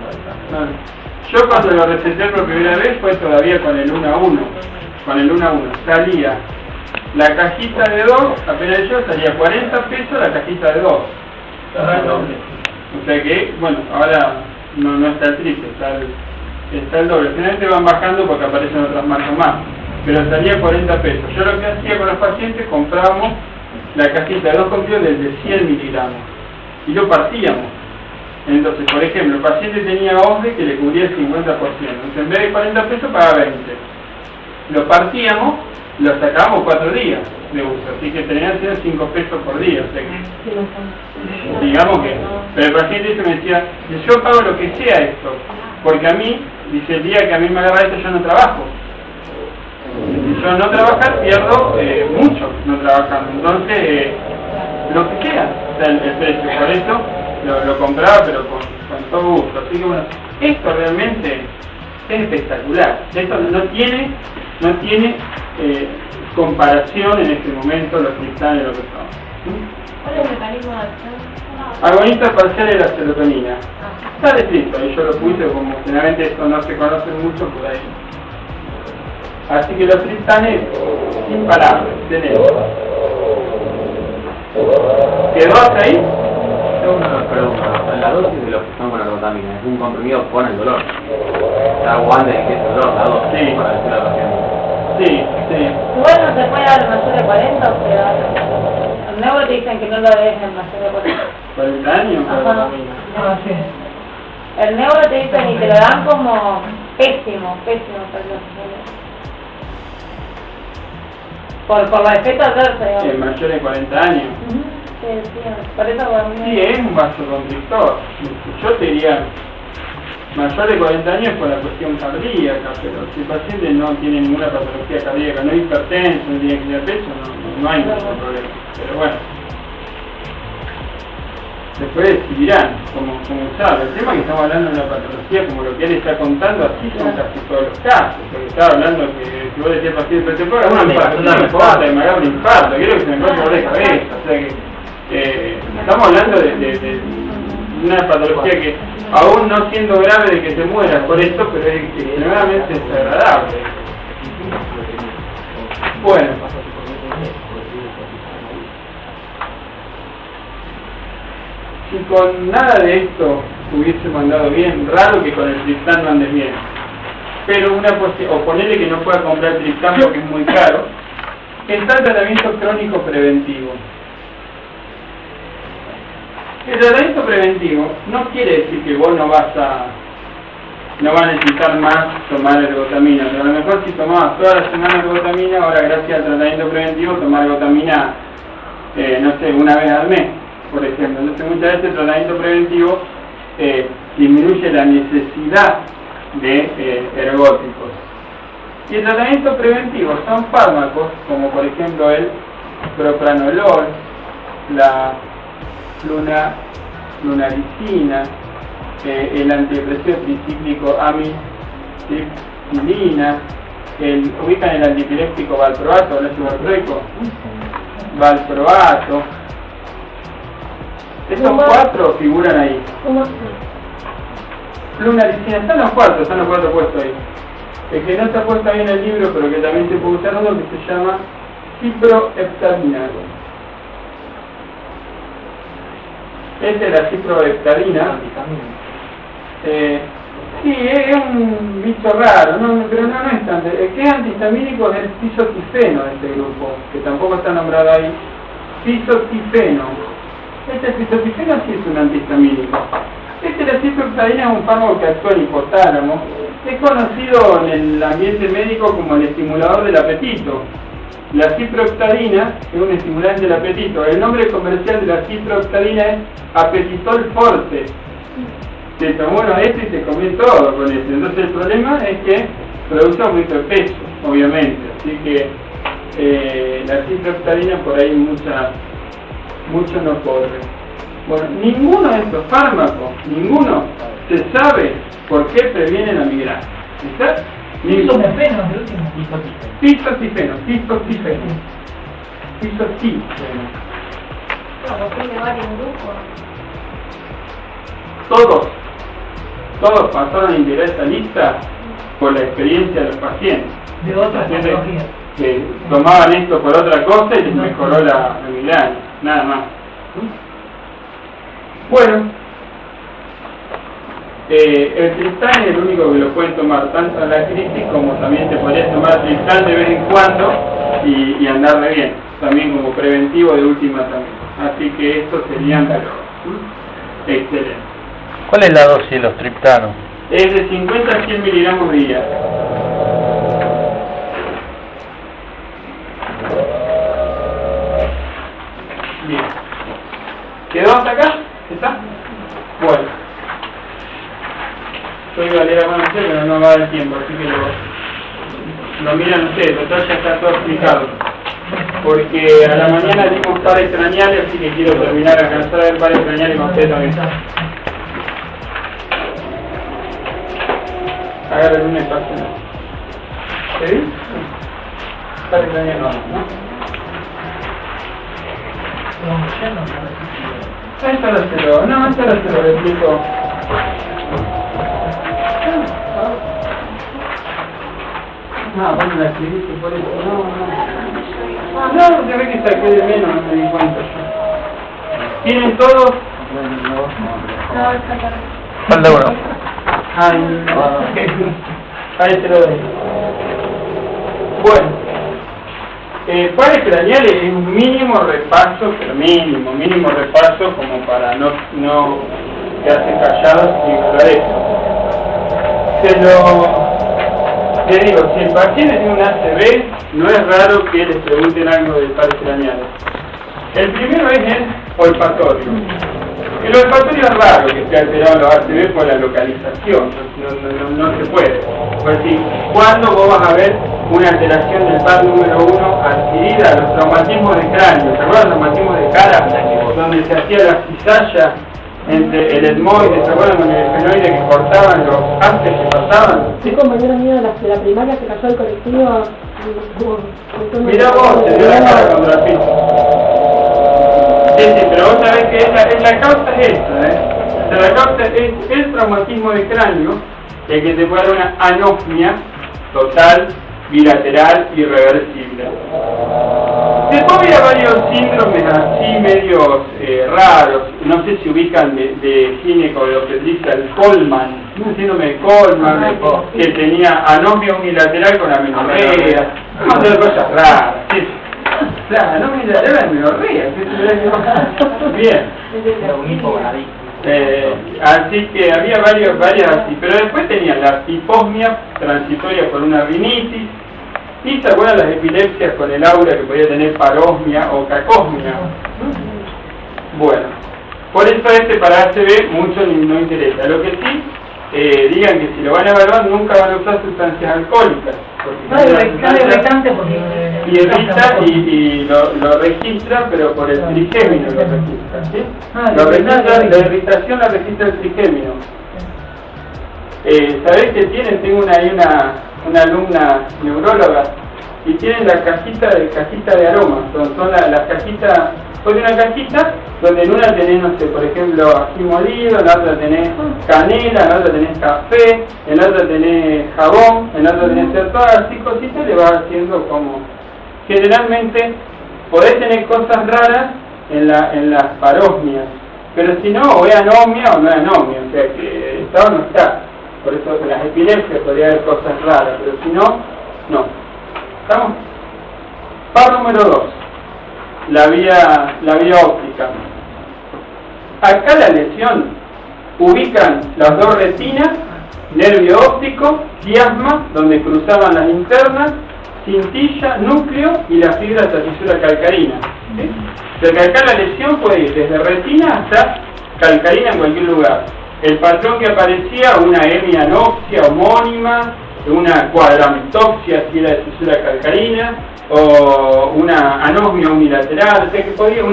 no es. Yo cuando lo receté por primera vez fue todavía con el 1 a 1. Con el 1 a 1. Salía la cajita de 2, apenas yo salía 40 pesos la cajita de 2. O sea que, bueno, ahora no está el triple, está el doble. Finalmente van bajando porque aparecen otras marcas más. Pero salía 40 pesos. Yo lo que hacía con los pacientes, comprábamos la cajita de 2 comprimidos de 100 miligramos. Y lo partíamos. Entonces, por ejemplo, el paciente tenía OSDE que le cubría el 50%. Entonces, en vez de 40 pesos, pagaba 20. Lo partíamos, lo sacábamos 4 días de uso. Así que tenían 5 pesos por día. O sea que, digamos que... Pero el paciente me decía, yo pago lo que sea esto. Porque a mí, dice, el día que a mí me agarra esto, yo no trabajo. Si yo no trabajar, pierdo mucho no trabajando. Entonces, lo que sea, o sea, el precio. Por eso lo compraba, pero con todo gusto. Así que bueno, esto realmente es espectacular. Esto no tiene comparación en este momento los cristales de lo que son. ¿Cuál es el mecanismo de acción? Agonista parcial de la serotonina. Está descrito, y yo lo puse como generalmente esto no se conoce mucho por ahí. Así que los triptanes, imparables, tenemos. ¿Quedó hasta ahí? Tengo una pregunta. La dosis de los que son con ergotamina es un comprimido con el dolor. Está guante de que es el dolor, la dosis, Sí. para decir la paciente. Sí. Igual no se puede dar mayor de 40 o sea, el neuro te dicen que no lo dejes en mayor de 40. ¿40 años? Ajá. Ah, sí. El neuro te dicen y te lo dan como pésimo, perdón. Por la efecto adverso, digamos. Mayor de 40 años. Sí, decía. Por eso para mí... Sí, es un vasoconstrictor. Yo te diría, mayor de 40 años por la cuestión cardíaca, pero si el paciente no tiene ninguna patología cardíaca, no es hipertenso, no tiene que tener peso, no hay ningún problema. Pero bueno, después decidirán cómo usarlo. El tema es que estamos hablando de una patología como lo que él está contando, así son casi todos los casos. Porque estaba hablando que si vos decías paciente, pero te puede agarrar un infarto, no me importa, me agarra un infarto, quiero que se me corte de cabeza. O sea que estamos hablando de una patología que aún no siendo grave de que se muera por esto, pero es extremadamente desagradable. Bueno, si con nada de esto hubiese mandado bien, raro que con el triptán no andes bien. Pero o ponerle que no pueda comprar triptán porque es muy caro, está el tratamiento crónico preventivo. El tratamiento preventivo no quiere decir que vos no vas a necesitar más tomar ergotamina, pero a lo mejor si tomabas toda la semana ergotamina, ahora gracias al tratamiento preventivo tomar ergotamina, no sé, una vez al mes, por ejemplo. Entonces muchas veces el tratamiento preventivo disminuye la necesidad de ergóticos. Y el tratamiento preventivo son fármacos como por ejemplo el propranolol, la flunaricina, el antidepresivo tricíclico amitriptilina, ubican el antipiléptico valproato, el ácido valproico, valproato. Esos 4 figuran ahí. Flunaricina, están los 4 puestos ahí. El que no está puesto ahí en el libro, pero que también se puede usar uno que se llama ciproheptadina. Esta es la ciproheptadina. Sí, es un bicho raro, pero no es tan... El que es antihistamínico es el pisotifeno de este grupo, que tampoco está nombrado ahí. Pisotifeno. Este pisotifeno sí es un antihistamínico. La ciproheptadina es un fármaco que actúa en el hipotálamo. Es conocido en el ambiente médico como el estimulador del apetito. La ciproheptadina es un estimulante del apetito. El nombre comercial de la ciproheptadina es Apetitol Forte. Se tomó uno de estos y se comió todo con eso. Entonces el problema es que produce aumento de peso, obviamente. Así que la ciproheptadina por ahí mucho no corre. Bueno, ninguno de estos fármacos, ninguno, se sabe por qué previene la migraña. ¿Está? Isofeno, el último. Pisocifeno. No, tiene varios grupos. Todos pasaron a integrar esta lista por la experiencia de los pacientes. De otras patologías. Que tomaban esto por otra cosa y les mejoró la migraña, nada más. Bueno, el triptán es el único que lo pueden tomar tanto en la crisis como también te podrías tomar triptán de vez en cuando y andar de bien, también como preventivo de última también. Así que estos serían excelentes. ¿Cuál es la dosis de los triptanos? Es de 50 a 100 miligramos día. Bien. ¿Quedó hasta acá? ¿Está? Bueno. Yo iba a leer a mano pero no va a dar tiempo, así que lo miran ustedes, total ya está todo explicado. Porque a la mañana dimos pares craneales, así que quiero terminar, alcanzar a ver pares craneales con ustedes también. Agarren un espacio. ¿Sí? Pares craneales no. Esto lo explico. Vos la escribiste por eso. No, se ve que saqué de menos, no me di cuenta. ¿Tienen todos? Falta uno. Ahí se lo doy. Bueno. Pares craneales es un mínimo repaso, pero mínimo repaso como para no quedarse callados y ignorar eso. Les digo, si el paciente tiene un ACV, no es raro que les pregunten algo de pares craneales. El primero es el olfatorio. El olfatorio es raro que esté alterado los ACV por la localización, no se puede. Pues sí, ¿cuándo vos vas a ver una alteración del par número 1 adquirida a los traumatismos de cráneo? ¿Se acuerdan los traumatismos de cara? Donde se hacía la cizalla entre el etmoide, ¿se acuerdan con el esfenoide que cortaban los antes que pasaban? Un compañero mío de la primaria que cayó al colectivo. Mirá vos, se dio la cara contra el piso. Sí, pero vos sabés que la causa es esta, O sea, la causa es el traumatismo de cráneo, que te puede dar una anosmia total, bilateral, irreversible. Después había varios síndromes así medios raros, no sé si ubican de gineco de obstetricia, el Coleman, un síndrome de Coleman, que tenía anosmia unilateral con amenorrea, vamos a hacer cosas raras, ¿sí? Claro, anosmia unilateral con amenorrea, bien. Así que había varias así, pero después tenían la hiposmia transitoria por una rinitis, y se acuerdan las epilepsias con el aura que podía tener parosmia o cacosmia. Bueno, por eso para ACV mucho no interesa. Lo que sí, digan que si lo van a evaluar nunca van a usar sustancias alcohólicas. Y evita y lo registra, pero por el trigémino lo registra, ¿sí? Lo registra, la irritación la registra el trigémino. ¿Sabés qué tienen? Tengo una alumna neuróloga y tienen la cajita de aromas, son las cajitas, pues una cajita donde en una tenés, no sé, por ejemplo, ají molido, en la otra tenés canela, en la otra tenés café, en la otra tenés jabón, en la otra tenés todas así cositas, le vas haciendo como, generalmente podés tener cosas raras en las parosmias, pero si no, o es anomia o no es anomia, o sea que está o no está. Por eso en las epilepsias podría haber cosas raras, pero si no, no. ¿Estamos? Par número 2. La vía óptica. Acá la lesión ubican las dos retinas, nervio óptico, quiasma, donde cruzaban las internas, cintilla, núcleo y la fibra hasta fisura calcarina. ¿Sí? O sea que acá la lesión puede ir desde retina hasta calcarina en cualquier lugar. El patrón que aparecía, una hemianopsia homónima, una cuadrantopsia si era de fisura calcarina, o una anosmia unilateral, o sea que podía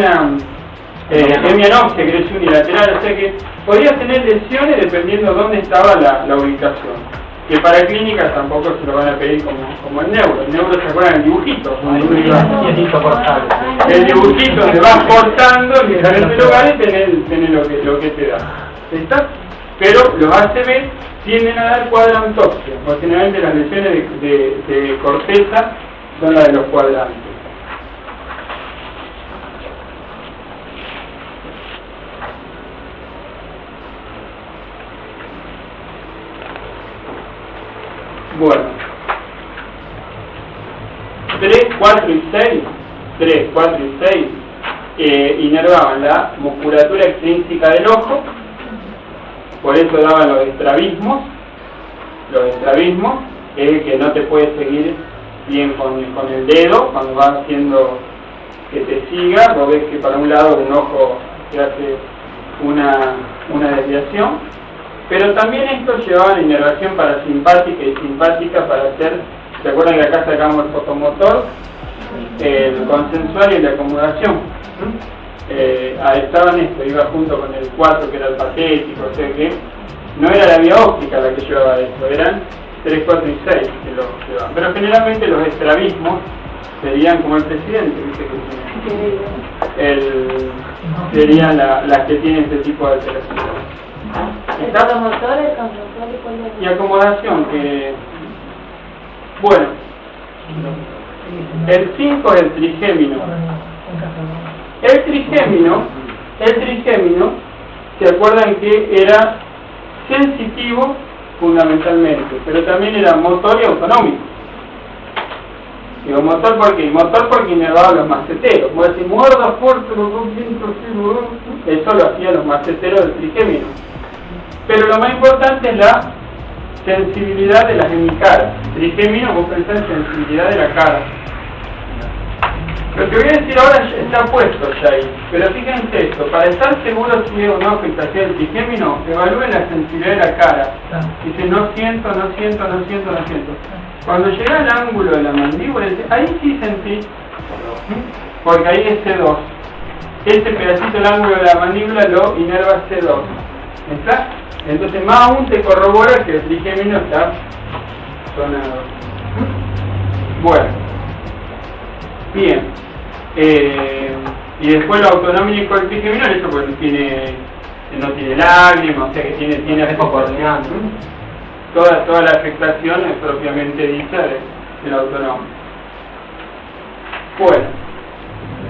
hemianopsia, que es unilateral, o sea que podías tener lesiones dependiendo dónde estaba la ubicación. Que para clínica tampoco se lo van a pedir como el neuro. El neuro, ¿se acuerdan? El dibujito. El dibujito donde vas cortando en diferentes lugares tenés lo que te da. ¿Está? Pero los ACV tienden a dar cuadrantopsia, porque generalmente las lesiones de corteza son las de los cuadrantes. Bueno, 3, 4 y 6 inervaban la musculatura extrínseca del ojo, por eso daban los estrabismos, que no te puedes seguir bien con el dedo, cuando vas haciendo que te siga, vos ves que para un lado un ojo se hace una desviación. Pero también esto llevaba la inervación parasimpática y simpática para hacer, ¿se acuerdan que acá sacamos el fotomotor? El consensual y la acomodación. Estaban esto, iba junto con el 4 que era el patético, o sea que no era la vía óptica la que llevaba esto, eran 3, 4 y 6 que lo llevaban. Pero generalmente los estrabismos serían como el presidente, ¿viste? Serían las que tienen este tipo de alteraciones. Y acomodación, que bueno, el 5 es el trigémino. El trigémino, ¿se acuerdan que era sensitivo fundamentalmente, pero también era motor y autonómico? Digo motor porque inervaba los maceteros. Voy a decir, muerda fuerte, eso lo hacían los maceteros del trigémino. Pero lo más importante es la sensibilidad de las hemicaras. Trigémino, vos pensás en sensibilidad de la cara. Lo que voy a decir ahora está puesto ya ahí, pero fíjense esto, para estar seguro si hay o no afectación del trigémino, evalúen la sensibilidad de la cara. Dice, no siento. Cuando llega al ángulo de la mandíbula, ahí sí sentí, porque ahí es C2. Este pedacito del ángulo de la mandíbula lo inerva C2. ¿Está? Entonces más aún te corrobora que el trigémino está sonado. Bueno, bien. Y después lo autonómico del trigémino, eso porque no tiene lágrimas, o sea que tiene coordinado. Toda la afectación es propiamente dicha del autonómico. Bueno,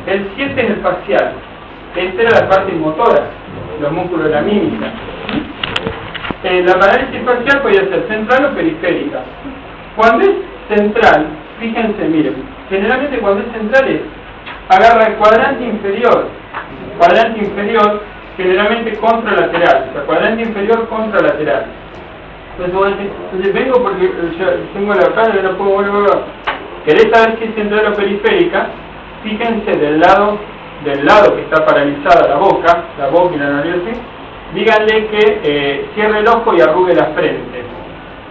el 7 es el facial. Esta era la parte motora, los músculos de la mímica. La parálisis facial podía ser central o periférica. Cuando es central, fíjense, miren, generalmente cuando es central es agarra el cuadrante inferior, generalmente contralateral, o sea, cuadrante inferior contralateral. Entonces vengo porque tengo la cara y no puedo volver. ¿Querés saber si es central o periférica? Fíjense del lado que está paralizada la boca y la nariz, díganle que cierre el ojo y arrugue la frente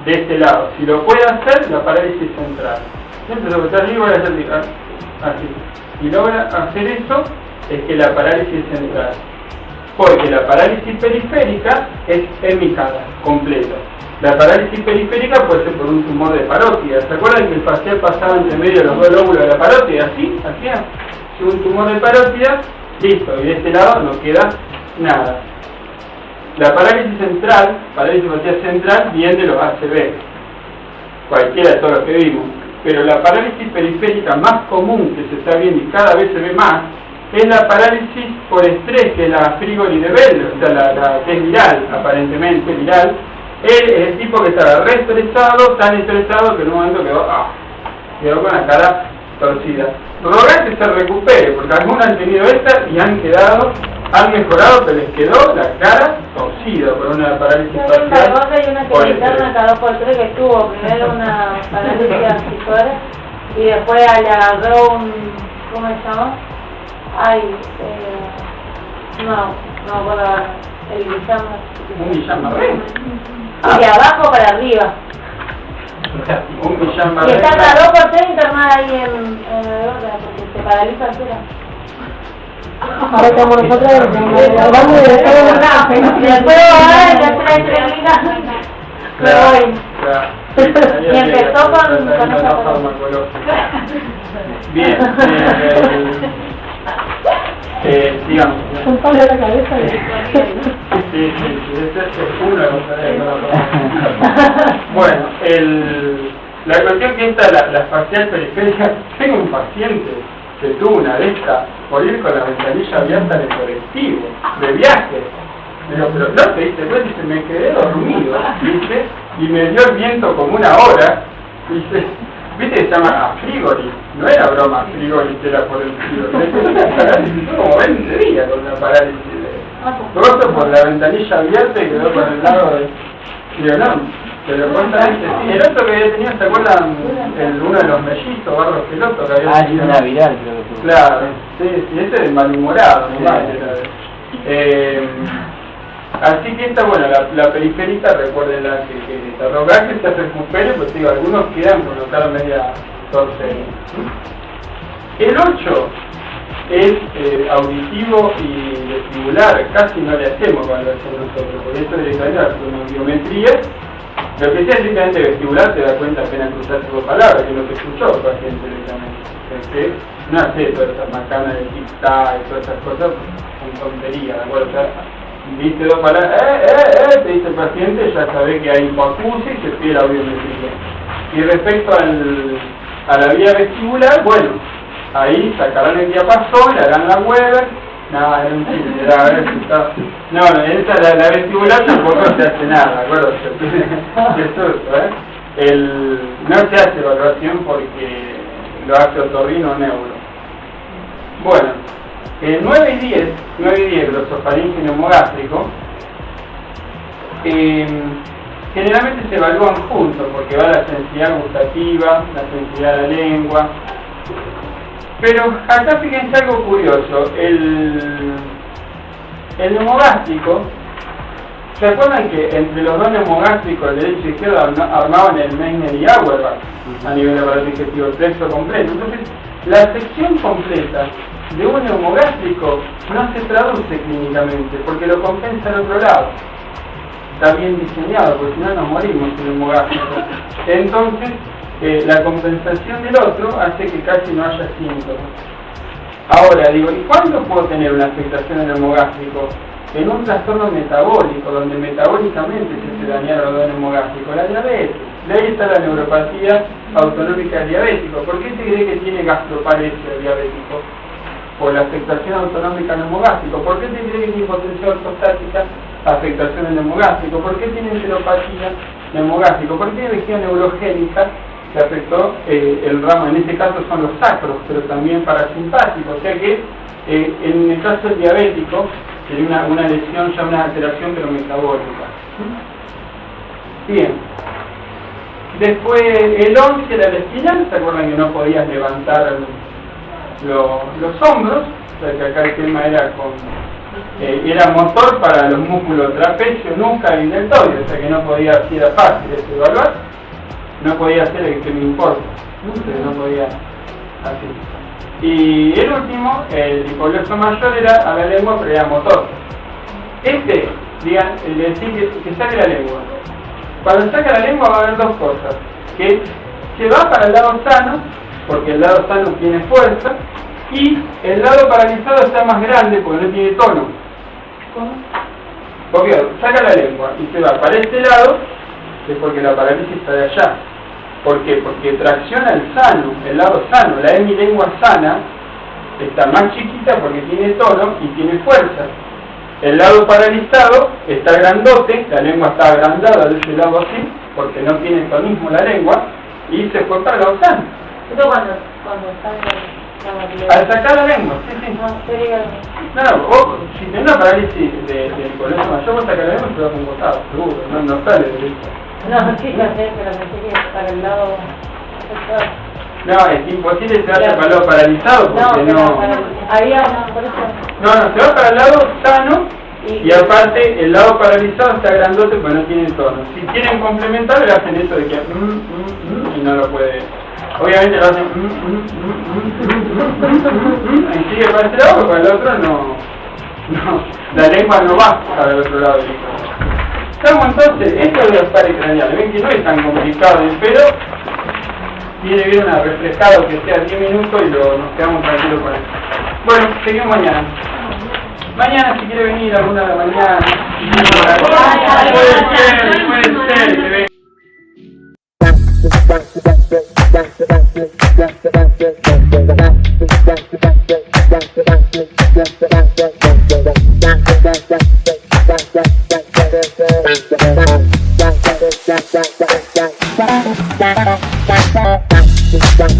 de este lado. Si lo puede hacer, la parálisis central. Siempre lo que está arriba voy a hacer así. Y logra hacer eso, es que la parálisis central. Porque la parálisis periférica es hemicada, completa. La parálisis periférica puede ser por un tumor de parótida. ¿Se acuerdan que el facial pasaba entre medio de los dos lóbulos de la parótida? ¿Así? ¿Hacía? Si un tumor de parótida, listo, y de este lado no queda nada. La parálisis central, parálisis facial central, viene de los ACV, cualquiera de todos los que vimos. Pero la parálisis periférica más común que se está viendo y cada vez se ve más, es la parálisis por estrés, que es la Frigoli de Bell, o sea, la que es viral, aparentemente viral. Él es el tipo que estaba re estresado, tan estresado que en un momento quedó con la cara torcida. Rogar que se recupere, porque algunos han tenido esta y han mejorado, pero les quedó la cara torcida por una parálisis facial. Hay una que interna cada 2x3 que tuvo primero una parálisis antisora y después agarró ¿cómo se llama? No puedo el Guillermo. Un Guillain-Barré. De abajo para arriba. Un Guillain-Barré. Y está cada 2x3 internada ahí en porque se paraliza entera. Ahora estamos nosotros hablando de todo. Y después la entrevista. Y empezó con esa farmacológica. Bien, digamos. Un palo de la cabeza. Sí, ese es uno de los Bueno, la cuestión que la facial periférica, tengo un paciente que tuvo una de estas por ir con la ventanilla abierta en el colectivo, de viaje. Digo, pero no te diste cuenta, dice, me quedé dormido, ¿viste? Y me dio el viento como una hora, dice, ¿viste que se llama Frigori? No era broma Frigori, que era por el frío. Le parálisis, como 20 días con la parálisis. Roto por la ventanilla abierta y quedó por el lado de... Digo, no, pero cuéntame, sí, el otro que había tenido, ¿se acuerdan? Uno de los mellizos, Barros Peloto, que había tenido. Una viral, creo que tuvo. Claro, sí, ese es malhumorado, nomás. Así que esta, bueno, la periférica, recuérdenla que rogar que se recupere, pues digo, algunos quedan con la cara media torcida. El 8 es auditivo y vestibular, casi no le hacemos cuando lo hacemos nosotros, porque esto directamente es una biometría. Lo que sea directamente vestibular te da cuenta apenas cruzar dos palabras, que no te escuchó el paciente directamente. No hace todas esas macanas de tic-tac y todas esas cosas, son tonterías, ¿de acuerdo? O sea, viste dos palabras, te dice el paciente, ya sabe que hay hipoacusia y se pide la audiometría. Y respecto a la vía vestibular, bueno, ahí sacarán el diapasón, le harán la Weber, nada, es un chiste, no, esa la vestibular tampoco se hace nada, ¿de acuerdo? No se hace evaluación porque lo hace otorrino o neuro. Bueno, 9 y 10, glosofaringe y neumogástrico, generalmente se evalúan juntos porque va la sensibilidad gustativa, la sensibilidad de la lengua. Pero acá fíjense algo curioso, el neumogástrico, ¿se acuerdan que entre los dos neumogástricos, el derecho y izquierdo, armaban el Meissner y Auerbach a nivel de aparato digestivo, el texto completo? Entonces, la sección completa de un neumogástrico no se traduce clínicamente, porque lo compensa al otro lado. Está bien diseñado, porque si no nos morimos el neumogástrico. Entonces, la compensación del otro hace que casi no haya síntomas. Ahora, digo, ¿y cuándo puedo tener una afectación del neumogástrico? En un trastorno metabólico, donde metabólicamente se dañaron los neumogástricos, la diabetes. De ahí está la neuropatía autonómica del diabético. ¿Por qué se cree que tiene gastroparesia el diabético? Por la afectación autonómica del neumogástrico. ¿Por qué se cree que tiene hipotensión ortostática? Afectación del neumogástrico. ¿Por qué tiene enteropatía neumogástrico? ¿Por qué tiene región neurogénica que afectó el ramo? En este caso son los sacros, pero también parasimpáticos. O sea que en el caso del diabético sería una lesión, ya una alteración pero metabólica. Bien. Después el 11 era la espinal. ¿Se acuerdan que no podías levantar los hombros? O sea que acá el tema era era motor para los músculos trapecio, nuca y deltoide, o sea que no podía, si era fácil evaluar, no podía hacer el que me importa, no podía así. Y el último, el hipogloso mayor, era a la lengua, pero era motor. Digan, el decir que saque la lengua. Cuando saca la lengua va a haber dos cosas, que se va para el lado sano, porque el lado sano tiene fuerza, y el lado paralizado está más grande porque no tiene tono. Porque saca la lengua y se va para este lado, es porque la parálisis está de allá. ¿Por qué? Porque tracciona el lado sano, la hemilengua sana está más chiquita porque tiene tono y tiene fuerza. El lado paralizado está grandote, la lengua está agrandada de ese lado así, porque no tiene tonismo la lengua, y se fue para el lado sano. Eso cuando está al sacar la lengua, sí. No, vos, si tenés una parálisis del hipogloso mayor, vos sacás la lengua y te vas con botado, seguro, no sale de eso. No, sí, ya sé, pero pensé que para el lado afectado. No, es imposible que se vaya para el lado paralizado porque no. Había por eso. No, se va para el lado sano Y aparte, el lado paralizado está grandote porque no tiene tono. Si quieren complementar, le hacen esto de que y no lo puede. Obviamente lo hacen y sigue para este lado, porque para el otro no, la lengua no va para el otro lado del hijo. Estamos entonces, esto es de los pares craneales. Ven que no es tan complicado, pero tiene bien una refrescado que sea 10 minutos y nos quedamos tranquilos con eso. Bueno, seguimos mañana. Mañana si quiere venir alguna de la mañana. Puede ser que venga. Bye.